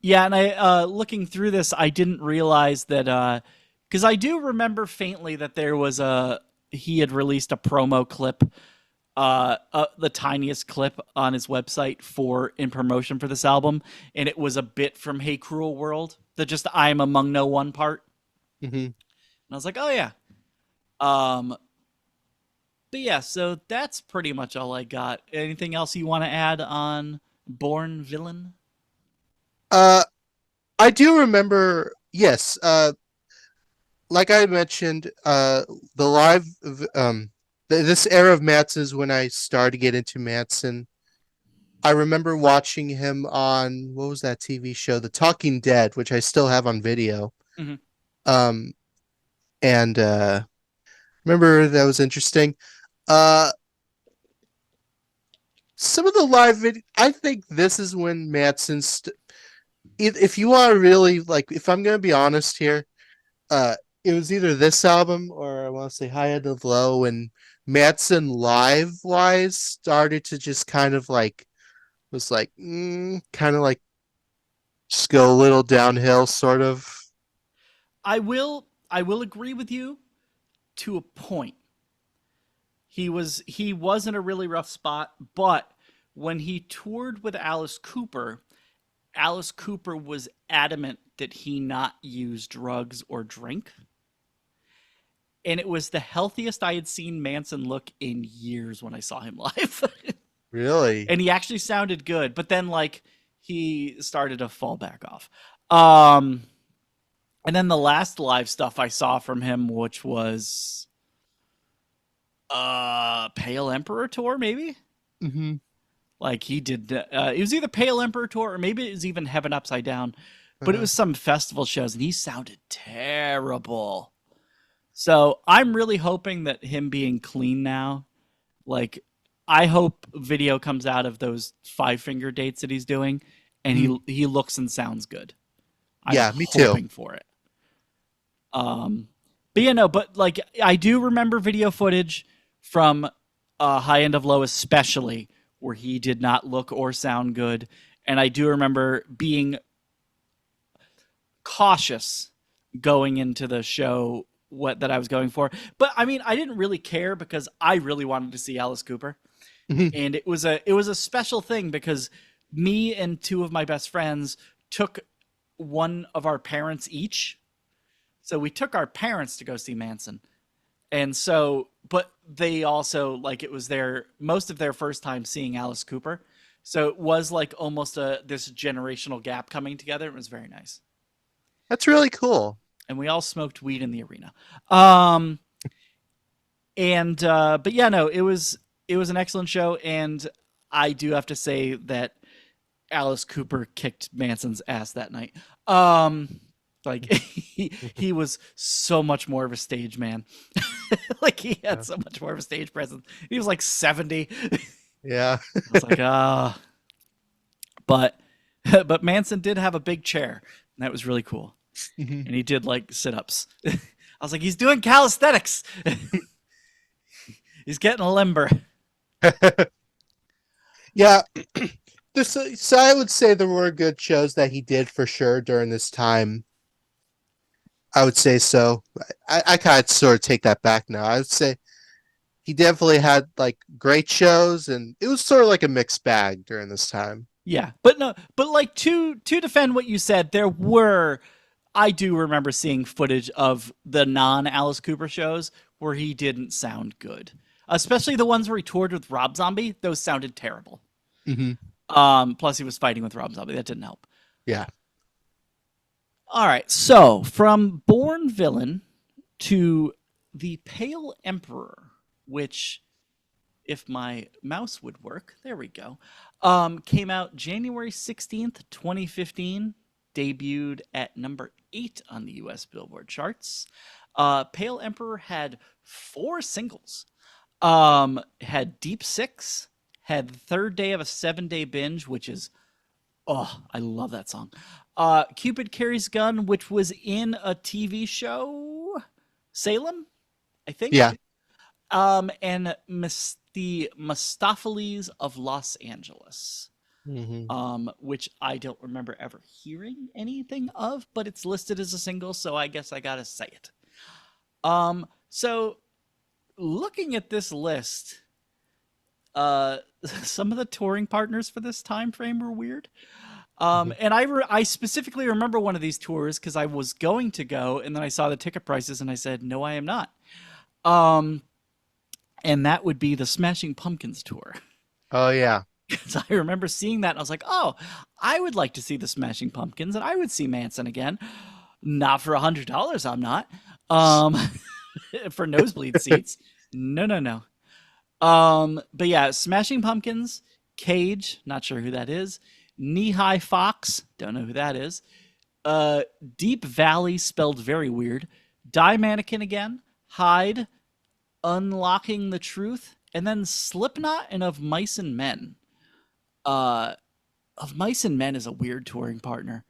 Yeah, and I looking through this, I didn't realize that because I do remember faintly that there was a he had released a promo clip, the tiniest clip on his website for in promotion for this album, and it was a bit from Hey Cruel World, the just "I am among no one" part, Hmm. and I was like, oh yeah. Um, but yeah, so that's pretty much all I got. Anything else you want to add on Born Villain? Uh, I do remember, yes, like I mentioned, the live, this era of Manson is when I started to get into Manson. I remember watching him on, what was that TV show? The Talking Dead, which I still have on video. Mm-hmm. Um, and remember that was interesting. Uh, some of the live video, I think this is when if you want to really like, if I'm gonna be honest here, uh, it was either this album or I want to say High End of Low, and Manson live wise started to just kind of like was like kind of like just go a little downhill, sort of. I will agree with you to a point. He was in a really rough spot, but when he toured with Alice Cooper, Alice Cooper was adamant that he not use drugs or drink. And it was the healthiest I had seen Manson look in years when I saw him live. Really. And he actually sounded good, but then like he started to fall back off. Um and then the last live stuff I saw from him, which was Pale Emperor tour, maybe. Hmm. Like he did, it was either Pale Emperor tour or maybe it was even Heaven Upside Down, but it Uh, was some festival shows and he sounded terrible. So I'm really hoping that him being clean now, like I hope video comes out of those Five Finger dates that he's doing, and mhm. he looks and sounds good. I'm Yeah, me too. hoping for it. But you know, but like I do remember video footage from High End of Low, especially where he did not look or sound good, and I do remember being cautious going into the show what that I was going for. But I mean, I didn't really care because I really wanted to see Alice Cooper, Mhm. and it was a special thing because me and two of my best friends took one of our parents each. So we took our parents to go see Manson. And so, but they also like it was their most of their first time seeing Alice Cooper. So it was like almost a this generational gap coming together. It was very nice. That's really cool. And we all smoked weed in the arena. Um and but yeah, no, it was an excellent show and I do have to say that Alice Cooper kicked Manson's ass that night. Like he was so much more of a stage man. Like he had Yeah. so much more of a stage presence. He was like 70. I Yeah. was like, but but Manson did have a big chair, and that was really cool. Mhm. And he did like sit-ups. I was like, he's doing calisthenics. He's getting limber. Yeah. So I would say there were good shows that he did for sure during this time. I would say so. I kind of sort of take that back now. I would say he definitely had like great shows, and it was sort of like a mixed bag during this time. Yeah, but no, but like to defend what you said, there were I do remember seeing footage of the non Alice Cooper shows where he didn't sound good, especially the ones where he toured with Rob Zombie. Those sounded terrible. Hmm. Plus he was fighting with Rob Zombie. That didn't help. Yeah. All right, so from Born Villain to the Pale Emperor, which if my mouse would work, there we go. Came out January 16th, 2015, debuted at number 8 on the US Billboard charts. Pale Emperor had 4 singles. Had Deep Six, had Third Day of a 7-Day Binge, which is, oh, I love that song. Cupid Carries Gun, which was in a TV show, Salem, I Yeah. think. And the Mustopheles of Los Angeles. Hmm. which I don't remember ever hearing anything of, but it's listed as a single, so I guess I gotta say it. So looking at this list, some of the touring partners for this time frame were weird. Hmm. And I specifically remember one of these tours because I was going to go, and then I saw the ticket prices, and I said, "No, I am not." Um, and that would be the Smashing Pumpkins tour. Oh yeah. Because I remember seeing that, and I was like, "Oh, I would like to see the Smashing Pumpkins, and I would see Manson again. Not for $100, I'm not. Um, for nosebleed seats, no, no, no. But yeah, Smashing Pumpkins, Cage, not sure who that is. Knee High Fox, don't know who that is. Uh, Deep Valley, spelled very weird. Die Mannequin again. Hyde, Unlocking the Truth, and then Slipknot and Of Mice and Men. Uh, of Mice and Men is a weird touring partner.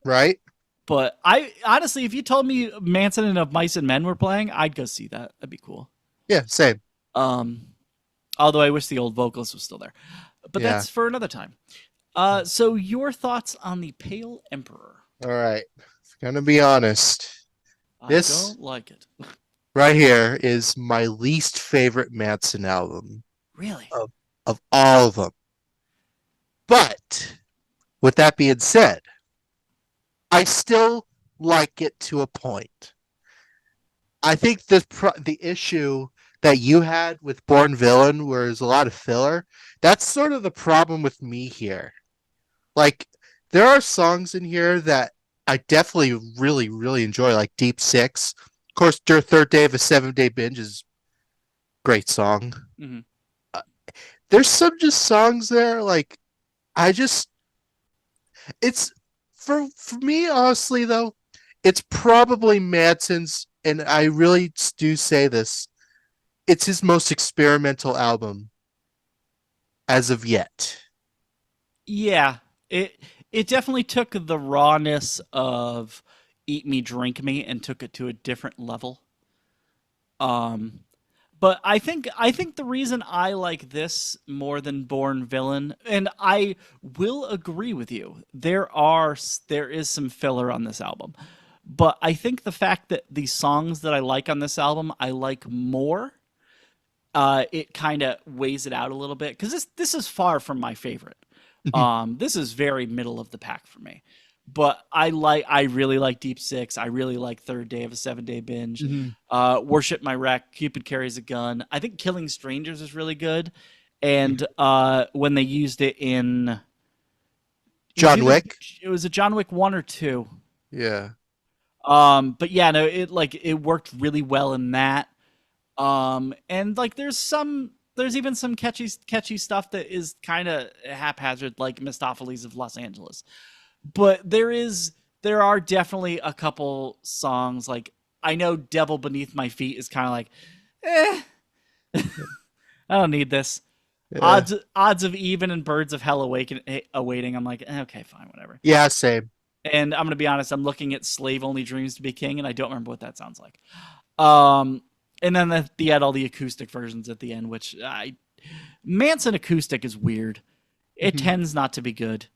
Right? But I honestly, if you told me Manson and Of Mice and Men were playing, I'd go see that. That'd be cool. Yeah, same. Um, Although I wish the old vocalist was still there. But Yeah. that's for another time. So your thoughts on the Pale Emperor? All right. Gonna be honest. I This don't like it. right here is my least favorite Manson album Really? of all of them. But with that being said, I still like it to a point. I think the issue that you had with Born Villain, where there's a lot of filler, that's sort of the problem with me here. Like, there are songs in here that I definitely really, really enjoy, like Deep Six. Of course, their third day of a 7-day binge is a great song. Mm-hmm. Uh, there's some just songs there, like, I just, it's, for me, honestly, though, it's probably Manson's, and I really do say this, it's his most experimental album as of yet. Yeah, it definitely took the rawness of Eat Me, Drink Me and took it to a different level. Um, but I think the reason I like this more than Born Villain, and I will agree with you, there is some filler on this album, but I think the fact that the songs that I like on this album I like more, it kind of weighs it out a little bit because this is far from my favorite. This is very middle of the pack for me. But I really like Deep Six. I really like Third Day of a 7-Day Binge. Mhm. Worship My Wreck. Cupid Carries a Gun. I think Killing Strangers is really good. And when they used it in, it was John either Wick? it was a John Wick 1 or 2. Yeah. But yeah, no, it worked really well in that. And like there's even some catchy stuff that is kind of haphazard, like Mistopheles of Los Angeles. But there are definitely a couple songs like I know Devil Beneath My Feet is kind of like, eh, I don't need this. Yeah. Odds of Even and Birds of Hell awaiting. I'm like, okay, fine, whatever. Yeah, same. And I'm gonna be honest, I'm looking at Slave Only Dreams to Be King, and I don't remember what that sounds like. Um, and then they had all the acoustic versions at the end, which Manson acoustic is weird. It Mhm. tends not to be good.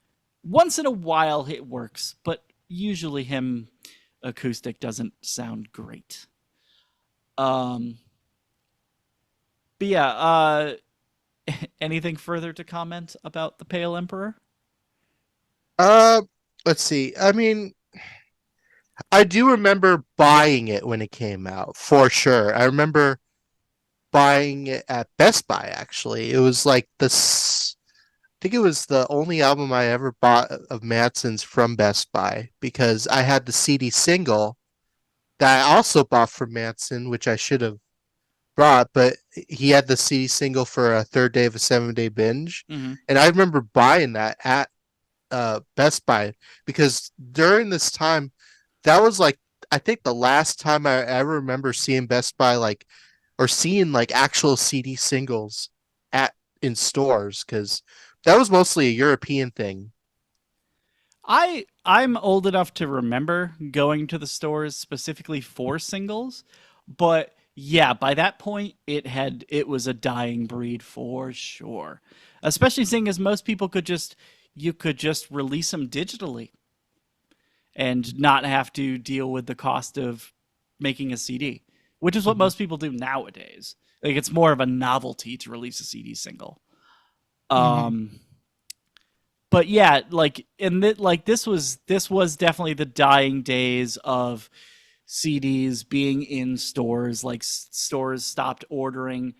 Once in a while it works, but usually him acoustic doesn't sound great. Um, but yeah, anything further to comment about the Pale Emperor? Uh, let's see. I mean, I do remember buying it when it came out, for sure. I remember buying it at Best Buy, actually. It was like I think it was the only album I ever bought of Manson's from Best Buy because I had the CD single that I also bought from Manson, which I should have brought, but he had the CD single for a third day of a 7-day binge. Mm-hmm. And I remember buying that at Best Buy because during this time, that was like I think the last time I ever remember seeing Best Buy like or seeing like actual CD singles at in stores because that was mostly a European thing. I'm old enough to remember going to the stores specifically for singles, but yeah, by that point it was a dying breed for sure. Especially seeing as most people could just you could just release them digitally and not have to deal with the cost of making a CD, which is what Mhm. most people do nowadays. Like it's more of a novelty to release a CD single. Mhm. Um, but yeah, like this was definitely the dying days of CDs being in stores. Like stores stopped ordering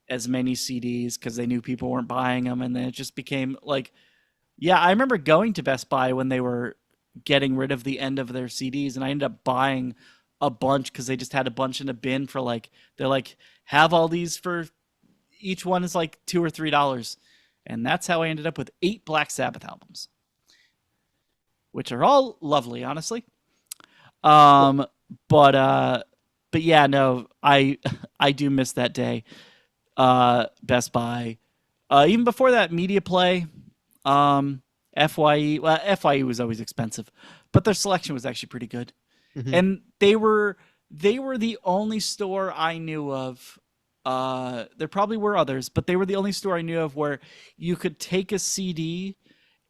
as many CDs because they knew people weren't buying them, and then it just became like, yeah, I remember going to Best Buy when they were getting rid of the end of their CDs, and I ended up buying a bunch because they just had a bunch in a bin for like, they're like, have all these for each one is like $2 or $3, and that's how I ended up with 8 Black Sabbath albums, which are all lovely, honestly. Um, but yeah, no, I I do miss that day. Best Buy. Even before that, Media Play, um, FYE. Well, FYE was always expensive, but their selection was actually pretty good. Mhm. And they were the only store I knew of. There probably were others, but they were the only store I knew of where you could take a CD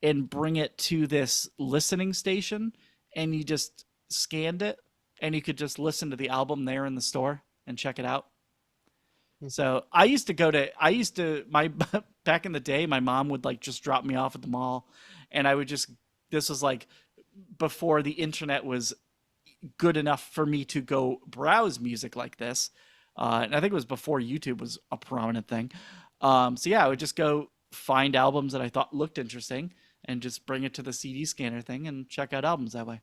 and bring it to this listening station, and you just scanned it, and you could just listen to the album there in the store and check it out. So I used to, my, back in the day, my mom would like just drop me off at the mall, and I would just, this was like before the internet was good enough for me to go browse music like this. And I think it was before YouTube was a prominent thing. So yeah, I would just go find albums that I thought looked interesting and just bring it to the CD scanner thing and check out albums that way.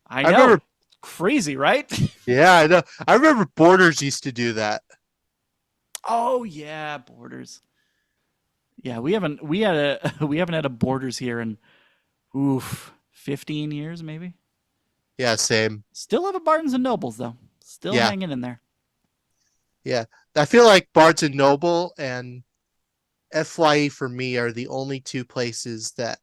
I I know. remember, Crazy, right? yeah, I know. I remember Borders used to do that. Oh yeah, Borders. Yeah, we haven't had a Borders here in, oof, 15 years maybe. Yeah, same. Still have a Barnes and Nobles though. Still Yeah, hanging in there. yeah. I feel like Barnes and Noble and FYE for me are the only two places that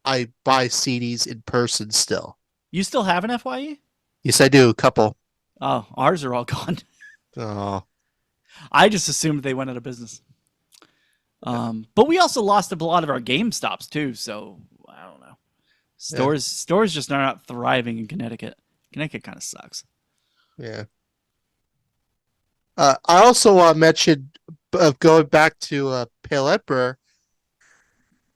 I buy CDs in person still. You still have an FYE? Yes, I do. A couple. Oh, ours are all gone. Oh, I just assumed they went out of business. But we also lost a lot of our Game Stops too, so I don't know. yeah, Stores just are not thriving in Connecticut. Connecticut kind of sucks. yeah. I also mentioned going back to Pale Emperor.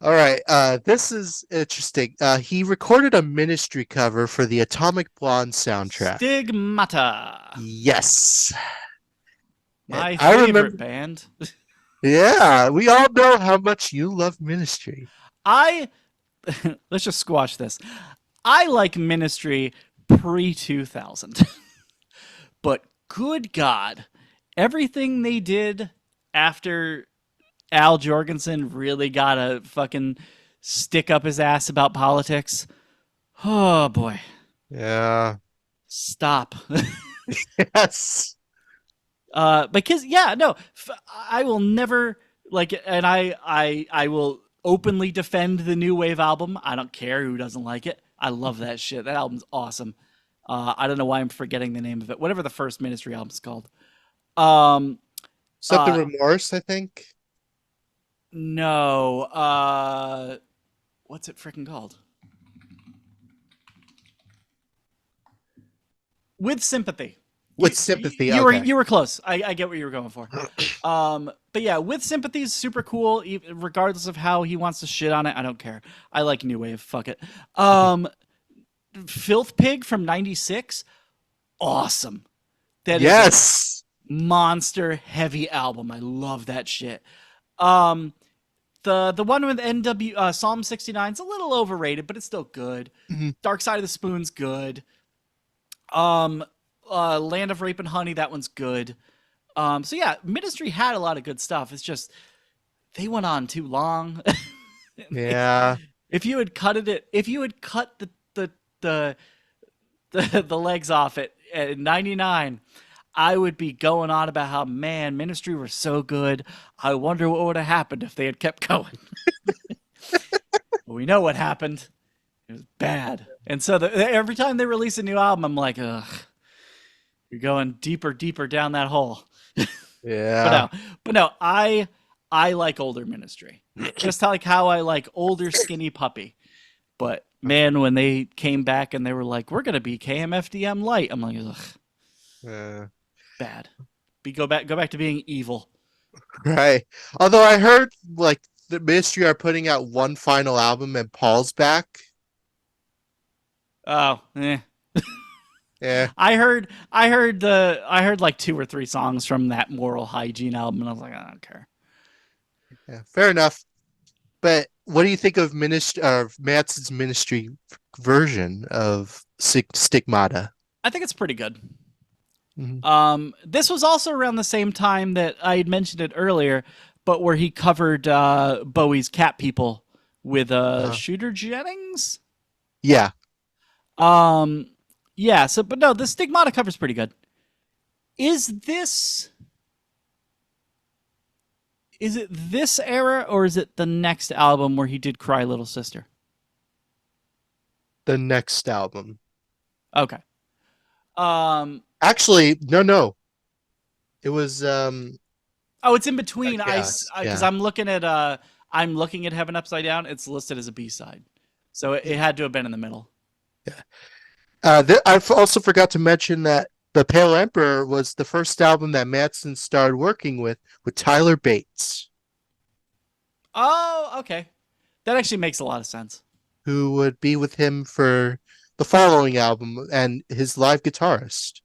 All right, this is interesting. He recorded a Ministry cover for the Atomic Blonde soundtrack. Stigmata, Yes. And my I favorite remember, band. yeah, we all know how much you love Ministry. I let's just squash this. I like Ministry pre 2000, but good God, everything they did after Al Jorgensen really got a fucking stick up his ass about politics. Oh boy, Yeah. stop. Yes. Because yeah, no, I will never like, and I will openly defend the new wave album. I don't care who doesn't like it. I love that shit. That album's awesome. I don't know why I'm forgetting the name of it. Whatever the first Ministry album's called. Um, Something uh, Remorse, I think. no, what's it freaking called? With Sympathy. With Sympathy. You were Okay. you were close. I get what you were going for. But yeah, With Sympathy is super cool, regardless of how he wants to shit on it. I don't care. I like new wave. Fuck it. Filth Pig from '96, awesome. That is a Yes. monster heavy album. I love that shit. Um, the one with NW Psalm 69 is a little overrated, but it's still good. Mhm. Dark Side of the Spoon's good. Land of Rape and Honey, that one's good. So yeah, Ministry had a lot of good stuff. It's just they went on too long. Yeah. If you had cut the the legs off at 99, I would be going on about how, man, Ministry were so good. I wonder what would have happened if they had kept going. We know what happened. It was bad. And so every time they release a new album, I'm like, ugh, you're going deeper, deeper down that hole. But Yeah. no, but no, I I like older Ministry, just like how I like older Skinny Puppy. But man, when they came back and they were like, "We're gonna be KMFDM light," I'm like, ugh, Uh, bad. Go back to being evil. right. Although I heard like the Ministry are putting out one final album and Paul's back. Oh, eh. Yeah, I heard like two or three songs from that Moral Hygiene album, and I was like, I don't care. yeah, fair enough. But what do you think of Manson's Ministry version of Stigmata? I think it's pretty good. Mhm. This was also around the same time that I had mentioned it earlier, but where he covered Bowie's Cat People with Uh, Shooter Jennings. yeah, Um, yeah. So, but no, the Stigmata cover's pretty good. Is this is it this era or is it the next album where he did Cry Little Sister? the next album. Okay. Um. Actually, no. It was Oh, it's in between. I yes, because yeah. I'm looking at Heaven Upside Down. It's listed as a B side, so it had to have been in the middle. Yeah. I also forgot to mention that The Pale Emperor was the first album that Manson started working with Tyler Bates, Oh, okay. That actually makes a lot of sense. who would be with him for the following album and his live guitarist.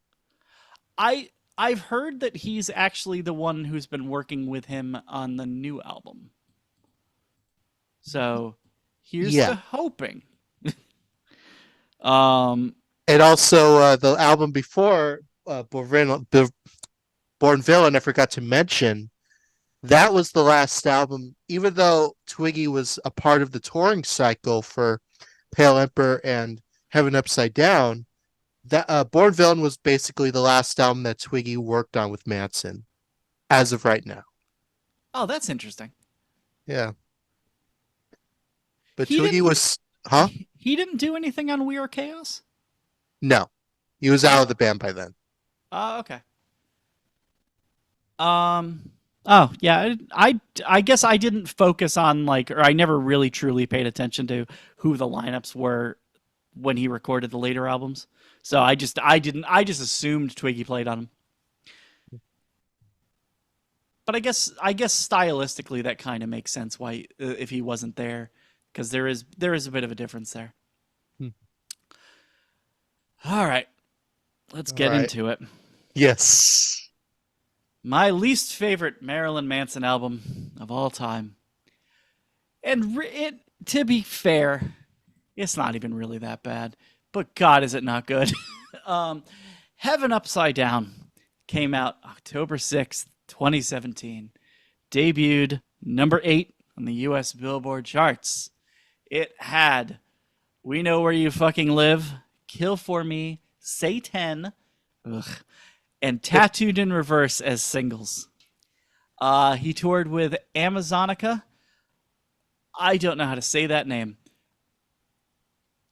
I've heard that he's actually the one who's been working with him on the new album. So here's Yeah. to hoping. Um. And also the album before Born Villain, I forgot to mention, that was the last album, even though Twiggy was a part of the touring cycle for Pale Emperor and Heaven Upside Down. That Born Villain was basically the last album that Twiggy worked on with Manson, as of right now. Oh, that's interesting. Yeah, but He Twiggy didn't. was, huh? He didn't do anything on We Are Chaos. No, he was out of Oh. the band by then. Okay. Oh yeah. I guess I didn't focus on like, or I never really truly paid attention to who the lineups were when he recorded the later albums. So I just assumed Twiggy played on them. But I guess stylistically that kind of makes sense why if he wasn't there, because there is a bit of a difference there. Hmm. All right, let's All get right. into it. Yes. My least favorite Marilyn Manson album of all time, and to be fair, it's not even really that bad. But God, is it not good? um, Heaven Upside Down came out October 6th, 2017. Debuted number 8 on the U.S. Billboard charts. It had We Know Where You Fucking Live, Kill For Me, Say 10, ugh, and Tattooed in Reverse as singles. He toured with Amazonica. I don't know how to say that name.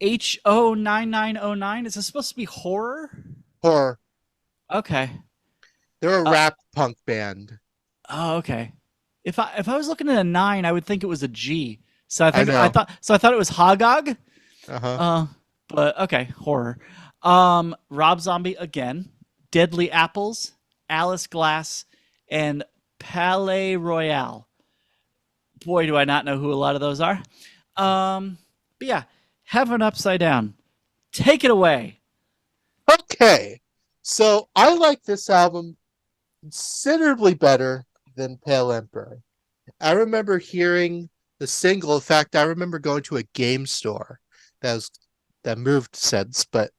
HO9909. Is this supposed to be horror? Or Okay. they're a Uh, rap punk band. oh, okay. If I was looking at a 9, I would think it was a G. So I I think I know. thought so I thought it was Hagog. Uh-huh. Uh, but okay, horror. Rob Zombie again, Deadly Apples, Alice Glass, and Palais Royale. Boy, do I not know who a lot of those are. But yeah, Heaven Upside Down. Take it away. Okay. So I like this album considerably better than Pale Emperor. I remember hearing the single. In fact, I remember going to a game store that was that moved since, but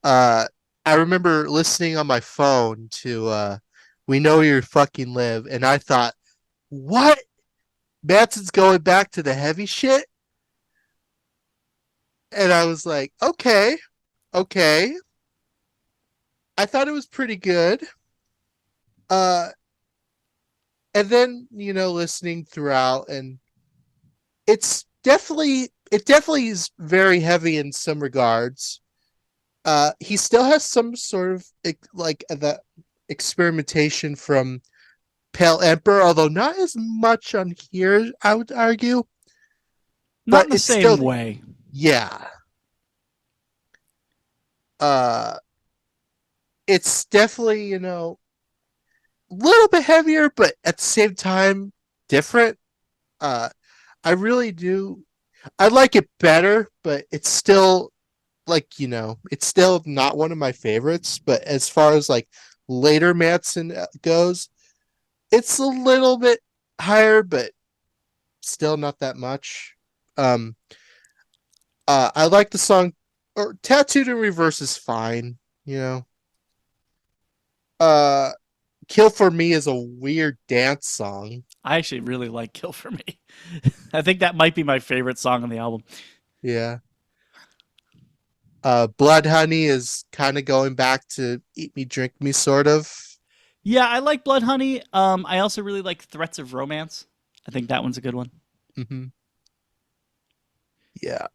uh I remember listening on my phone to We Know You Fucking Live, and I thought, what? Manson's going back to the heavy shit? And I was like, okay, okay. I thought it was pretty good. Uh and then, listening throughout, and it definitely is very heavy in some regards. He still has some sort of like the experimentation from Pale Emperor, although not as much on here, I would argue, Not but in the it's still, same way. yeah. Uh, it's definitely, a little bit heavier, but at the same time, different. Uh, I really do. I like it better, but it's still like, it's still not one of my favorites. But as far as like later Manson goes, it's a little bit higher, but still not that much. Um, I like the song, or Tattooed in Reverse is fine, you know. Uh, Kill for Me is a weird dance song. I actually really like Kill for Me. I think that might be my favorite song on the album. Yeah. Blood Honey is kind of going back to Eat Me, Drink Me, sort of. Yeah, I like Blood Honey. I also really like Threats of Romance. I think that one's a good one. Hmm. Yeah.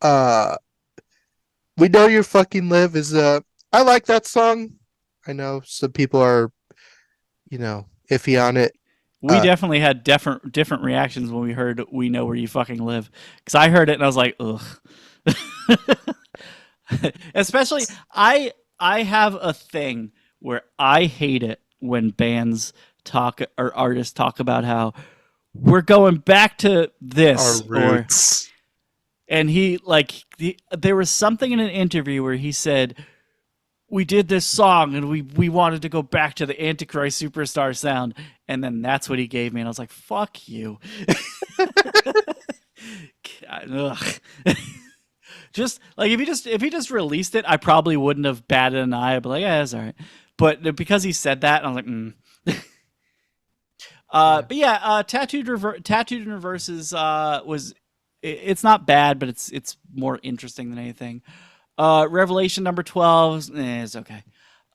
Uh, We Know You Fucking Live is I like that song. I know some people are, iffy on it. We Uh, definitely had different reactions when we heard "We Know Where You Fucking Live" because I heard it and I was like, ugh. Especially, I have a thing where I hate it when bands talk or artists talk about how we're going back to our this or roots. and there was something in an interview where he said we did this song and we wanted to go back to the Antichrist Superstar sound, and then that's what he gave me, and I was like, "Fuck you." God, just like if he just released it, I probably wouldn't have batted an eye. I'd be like, "Yeah, that's all right." But because he said that, I was like, Yeah. but yeah, Tattooed in Reverse is it's not bad, but it's more interesting than anything. Revelation number 12 is okay.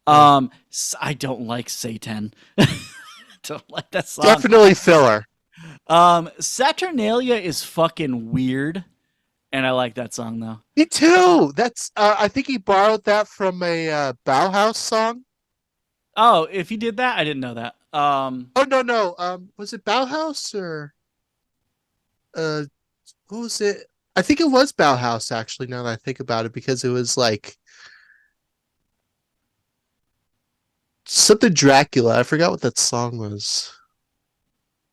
Yeah. I don't like Satan. Don't like that song. Definitely filler. Saturnalia is fucking weird, and I like that song though. Me too. That's I think he borrowed that from a Bauhaus song. Oh, if he did that, I didn't know that. Oh no, no. Was it Bauhaus or uh what was it? I think it was Bauhaus actually, now that I think about it, because it was like something Dracula. I forgot what that song was.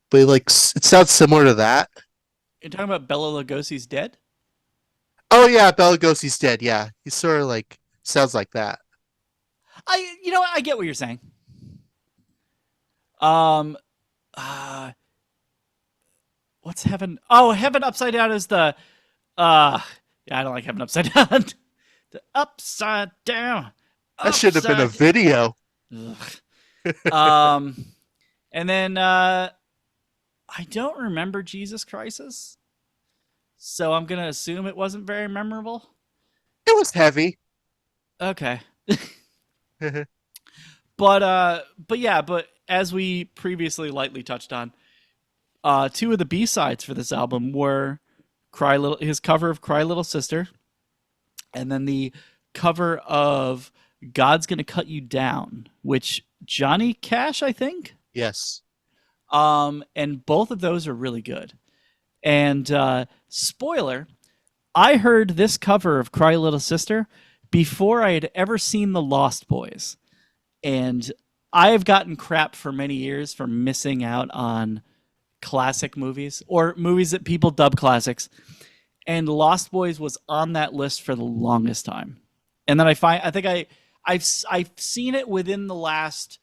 But like it sounds similar to that. you're talking about Bela Lugosi's Dead? Oh yeah, Bela Lugosi's dead. Yeah. He sort of like sounds like that. I get what you're saying. Um, uh, what's Heaven? Oh, Heaven Upside Down is the uh. Yeah, I don't like Heaven Upside Down. The Upside Down, That should have been a Upside. video. Ugh. Um, and then I don't remember Jesus Crisis, so I'm gonna assume it wasn't very memorable. It was heavy. Okay, Yeah. but yeah, but as we previously lightly touched on, two of the B sides for this album were his cover of Cry Little Sister, and then the cover of God's Gonna Cut You Down, which Johnny Cash, I think. Yes. And both of those are really good. And spoiler, I heard this cover of Cry Little Sister before I had ever seen The Lost Boys. And I have gotten crap for many years for missing out on classic movies or movies that people dub classics. And Lost Boys was on that list for the longest time. And then I think I've seen it within the last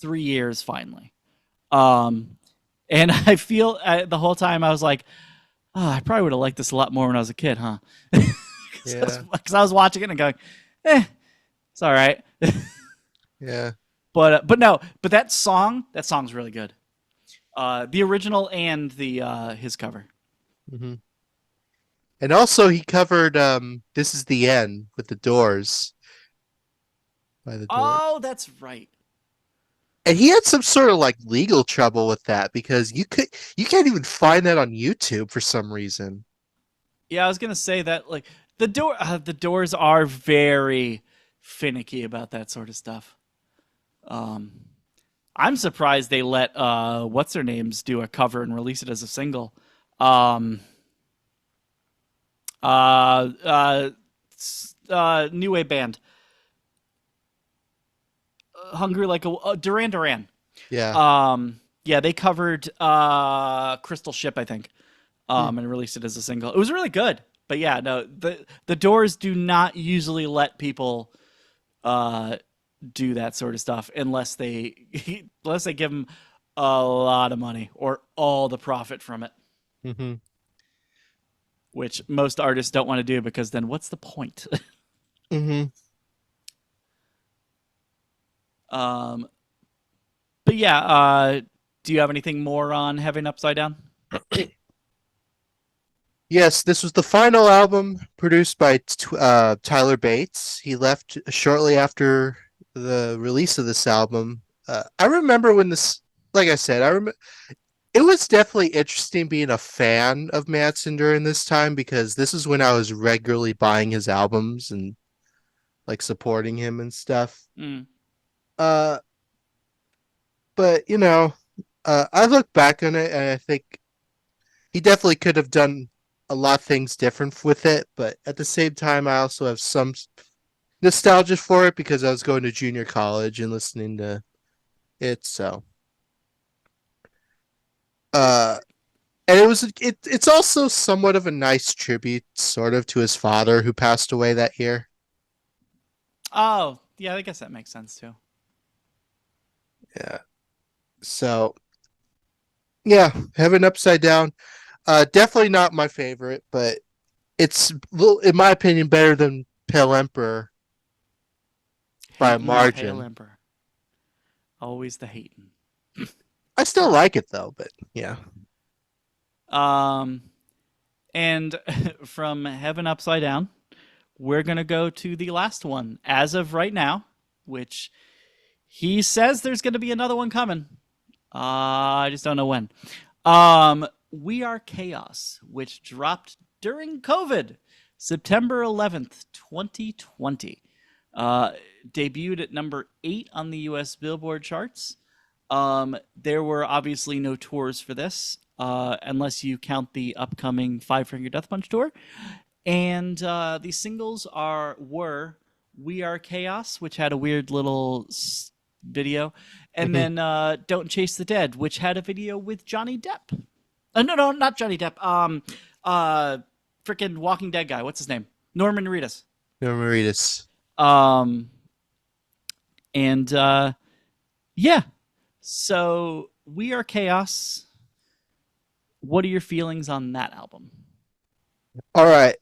3 years finally. And I feel the whole time I was like, oh, I probably would have liked this a lot more when I was a kid, huh? Yeah. Because I was watching it and going, it's all right. Yeah. But no, but that song's really good. The original and the his cover. Hmm. And also he covered This Is the End with the Doors by the Doors. Oh, that's right. And he had some sort of like legal trouble with that because you can't even find that on YouTube for some reason. Yeah, I was gonna say that like the Doors are very finicky about that sort of stuff. Um, I'm surprised they let what's their names do a cover and release it as a single. Um, uh, uh, New wave band, Hungry Like a Duran Duran. Yeah. Yeah, they covered Crystal Ship, I think, Hmm. and released it as a single. It was really good. But yeah, no, the Doors do not usually let people uh, do that sort of stuff unless they unless they give them a lot of money or all the profit from it, Hmm. which most artists don't want to do because then what's the point? Hmm. um, but yeah, do you have anything more on Heaven Upside Down? Yes, this was the final album produced by Tyler Bates. He left shortly after the release of this album. I remember when this, like I said, I remember it was definitely interesting being a fan of Manson during this time because this is when I was regularly buying his albums and like supporting him and stuff. Mm. Uh, but I look back on it and I think he definitely could have done a lot of things different with it, but at the same time, I also have some nostalgia for it because I was going to junior college and listening to it. So, uh, and it's also somewhat of a nice tribute, sort of, to his father who passed away that year. Oh, yeah, I guess that makes sense too. Yeah. So, yeah, Heaven Upside Down. Definitely not my favorite, but it's, in my opinion, better than Pale Emperor by a Hating on Pale margin. Emperor, always the hating. I still like it though, but yeah. Um, and from Heaven Upside Down, we're gonna go to the last one as of right now, which he says there's gonna be another one coming. I just don't know when. We Are Chaos, which dropped during COVID, September 11th, 2020. Uh, Debuted at number 8 on the US Billboard charts. There were obviously no tours for this, unless you count the upcoming Five Finger Death Punch tour. And the singles were "We Are Chaos," which had a weird little video, and Hmm. then "Don't Chase the Dead," which had a video with Johnny Depp. No, not Johnny Depp. Uh, Freaking Walking Dead guy. What's his name? Norman Reedus. Maritas. Um, and yeah. So "We Are Chaos." What are your feelings on that album? All right.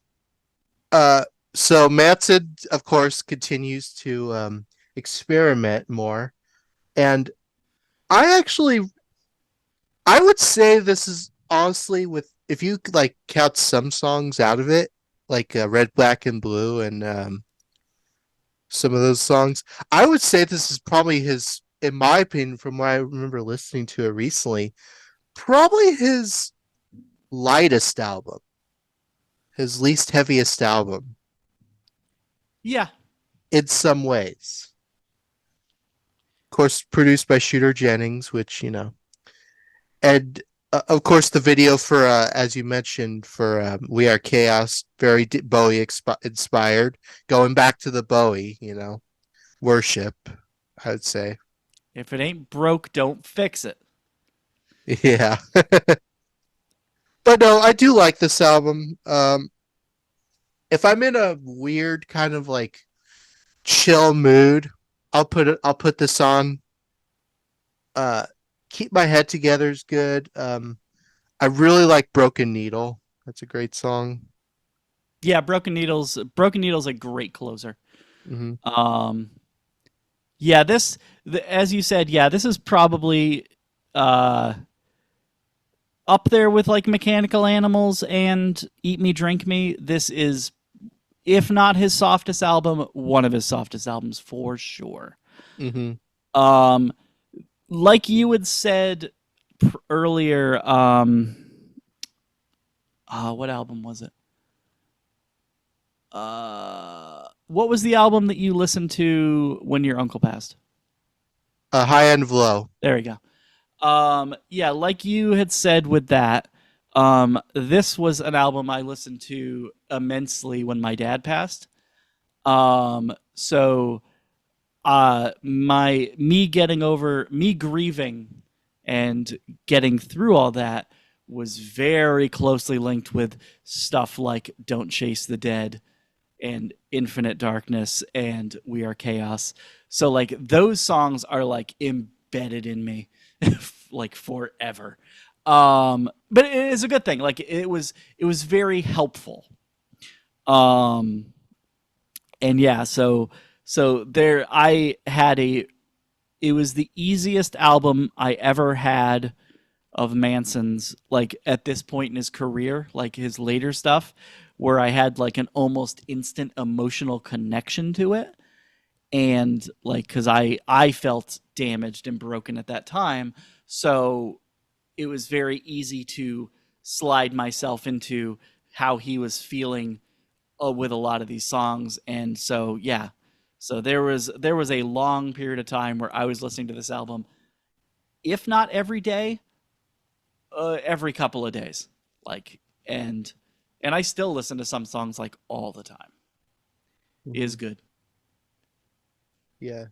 Uh, so Manson, of course, continues to experiment more, and I actually, I would say this is honestly, with if you like count some songs out of it, like Red, Black, and Blue, and some of those songs, I would say this is probably his, in my opinion, from what I remember listening to it recently, probably his lightest album, his least heaviest album Yeah, in some ways. Of course, produced by Shooter Jennings, which, and of course, the video for, as you mentioned, for We Are Chaos, very Bowie inspired, going back to the Bowie, worship, I would say. if it ain't broke, don't fix it. Yeah. But no, I do like this album. If I'm in a weird kind of like chill mood, I'll put this on. Uh, Keep My Head Together is good. I really like Broken Needle. That's a great song. Yeah, Broken Needle's a great closer. Hmm. Um, yeah, as you said, yeah, this is probably uh up there with like Mechanical Animals and Eat Me, Drink Me. This is, if not his softest album, one of his softest albums for sure. Hmm. Um, like you had said earlier, what album was it? What was the album that you listened to when your uncle passed? High End of Low. There we go. Yeah, like you had said with that, this was an album I listened to immensely when my dad passed. So my me grieving and getting through all that was very closely linked with stuff like Don't Chase the Dead and Infinite Darkness and We Are Chaos. So like those songs are like embedded in me like forever. But it is a good thing. Like it was very helpful. Um and yeah, so there I had a it was the easiest album I ever had of Manson's, like at this point in his career, like his later stuff, where I had like an almost instant emotional connection to it. And like, cause I felt damaged and broken at that time. So it was very easy to slide myself into how he was feeling with a lot of these songs. And so, yeah, so there was a long period of time where I was listening to this album, if not every day, every couple of days, like and I still listen to some songs like all the time. It is Mhm. good. Yeah,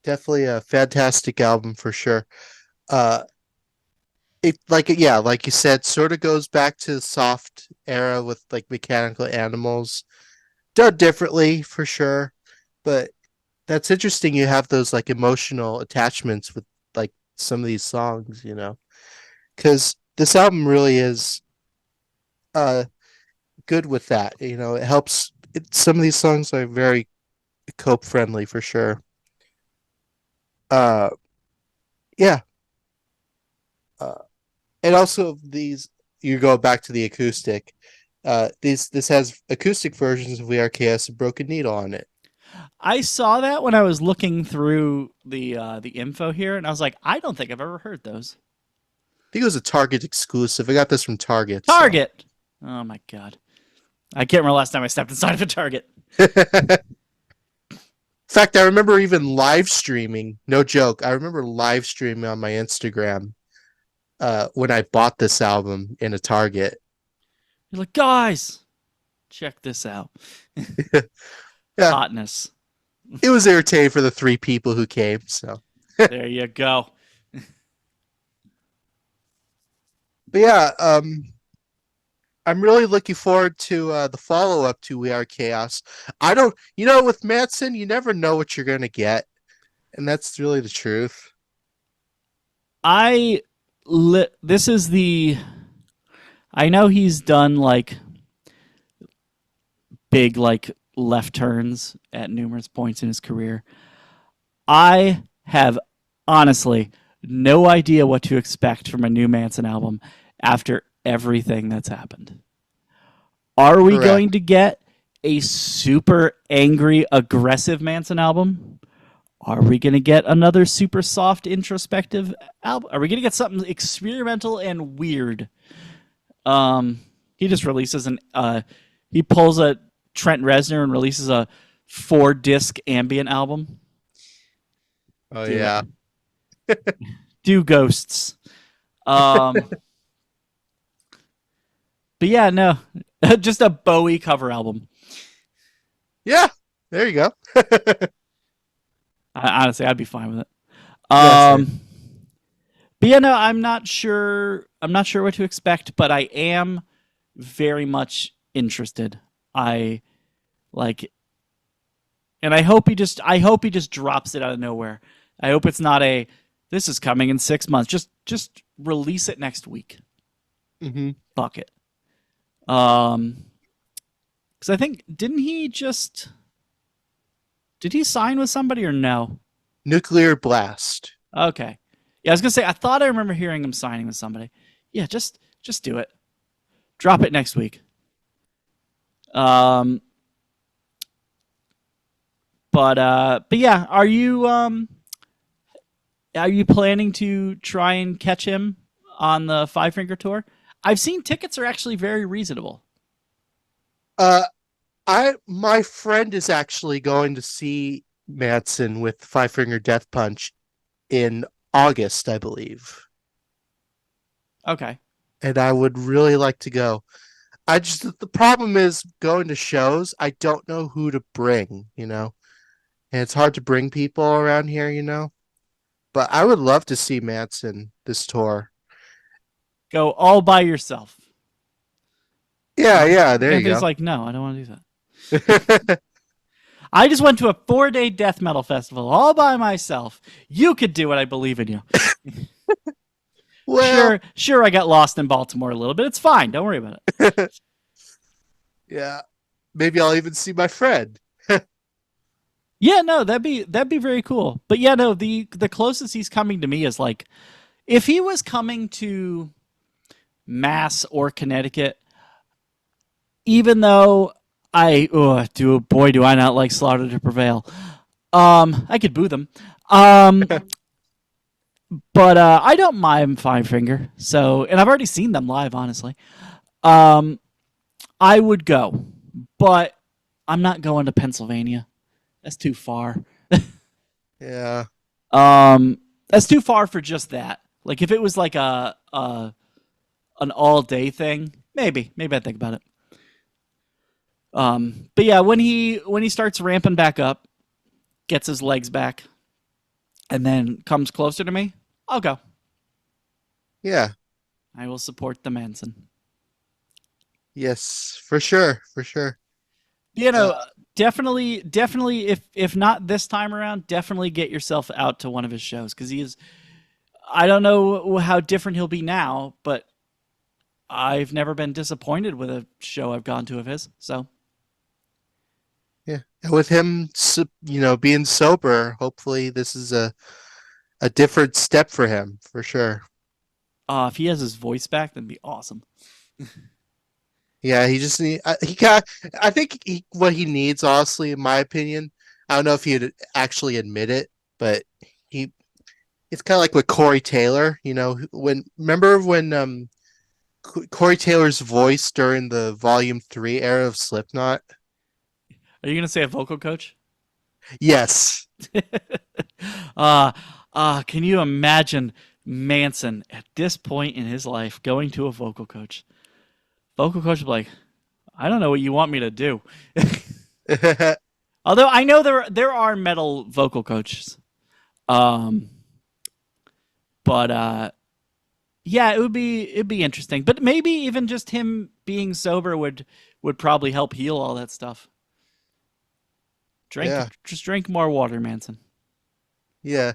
definitely a fantastic album for sure. Uh, it like yeah, like you said, sort of goes back to the soft era with like Mechanical Animals, done differently for sure, but that's interesting. You have those like emotional attachments with like some of these songs, because this album really is uh good with that. It helps. Some of these songs are very cope friendly for sure. Uh, yeah. Uh, and also these you go back to the acoustic. This has acoustic versions of We Are Chaos and Broken Needle on it. I saw that when I was looking through the info here, and I was like, I don't think I've ever heard those. I think it was a Target exclusive. I got this from Target, so. Target. Oh my god, I can't remember last time I stepped inside of a Target. In fact, I remember even live streaming. No joke. I remember live streaming on my Instagram when I bought this album in a Target. You're like, guys, check this out. Yeah, Hotness. it was irritating for the three people who came. So, There you go. but yeah, I'm really looking forward to the follow up to We Are Chaos. I don't, with Manson, you never know what you're gonna get, and that's really the truth. This is the I know he's done like big like left turns at numerous points in his career. I have honestly no idea what to expect from a new Manson album after everything that's happened. Are we Correct. going to get a super angry, aggressive Manson album? Are we going to get another super soft, introspective album? Are we going to get something experimental and weird? He just releases he pulls a Trent Reznor and releases a 4-disc ambient album. Oh Do it. yeah. Do Ghosts. Um, but yeah, no, just a Bowie cover album. Yeah. There you go. Honestly, I'd be fine with it. Yeah, same. But yeah, no, I'm not sure. I'm not sure what to expect, but I am very much interested. I like, and I hope he just drops it out of nowhere. I hope it's not a this is coming in 6 months. Just release it next week. Hmm. Fuck it. Um, because I think did he sign with somebody or no? Nuclear Blast. Okay. Yeah, I was gonna say I thought I remember hearing him signing with somebody. Yeah, just do it. Drop it next week. Um, but yeah, are you planning to try and catch him on the Five Finger Tour? I've seen tickets are actually very reasonable. Uh, my friend is actually going to see Manson with Five Finger Death Punch in August, I believe. Okay. And I would really like to go. The problem is going to shows, I don't know who to bring, And it's hard to bring people around here, But I would love to see Manson this tour. Go all by yourself. Yeah, And yeah, there Anthony's you like, no, I don't want to do that. go. I just went to a 4-day death metal festival all by myself. You could do it. I believe in you. Well, Sure, I got lost in Baltimore a little bit. It's fine. Don't worry about it. yeah. Maybe I'll even see my friend. Yeah, no, that'd be very cool. But yeah, no, the closest he's coming to me is like if he was coming to Mass or Connecticut, even though do I not like Slaughter to Prevail. I could boo them. But I don't mind Five Finger. So, and I've already seen them live, honestly. I would go, but I'm not going to Pennsylvania. That's too far. Yeah. That's too far for just that. Like if it was like a an all day thing, maybe I'd think about it. But yeah, when he starts ramping back up, gets his legs back, and then comes closer to me, I'll go. Yeah. I will support the Manson. Yes, for sure, for sure. You Uh, know, definitely. If not this time around, definitely get yourself out to one of his shows because he is. I don't know how different he'll be now, but I've never been disappointed with a show I've gone to of his. So yeah. And with him, being sober, hopefully this is a different step for him, for sure. if he has his voice back, that'd be awesome. Yeah, he got. I think what he needs, honestly, in my opinion, I don't know if he'd actually admit it, but he, it's kind of like with Corey Taylor. Remember when Corey Taylor's voice during the Volume 3 era of Slipknot? Are you gonna say a vocal coach? Yes. uh, can you imagine Manson at this point in his life going to a vocal coach? Vocal coach would be like, I don't know what you want me to do. Although I know there are metal vocal coaches. Um, but yeah, it'd be interesting. But maybe even just him being sober would probably help heal all that stuff. Yeah. Just drink more water, Manson. Yeah.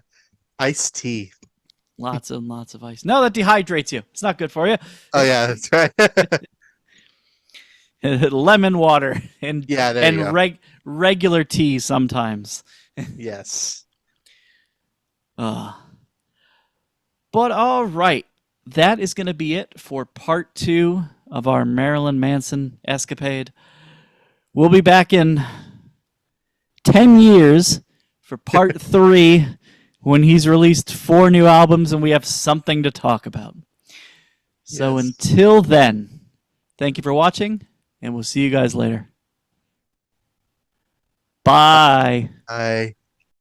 Iced tea. Lots and lots of ice. No, that dehydrates you. It's not good for you. Oh yeah, that's right. Lemon water Yeah, there you and go. regular tea sometimes. Yes. Uh, but all right, that is going to be it for part 2 of our Marilyn Manson escapade. We'll be back in 10 years for part 3 when he's released 4 new albums and we have something to talk about. So Yes. until then, thank you for watching, and we'll see you guys later. Bye. I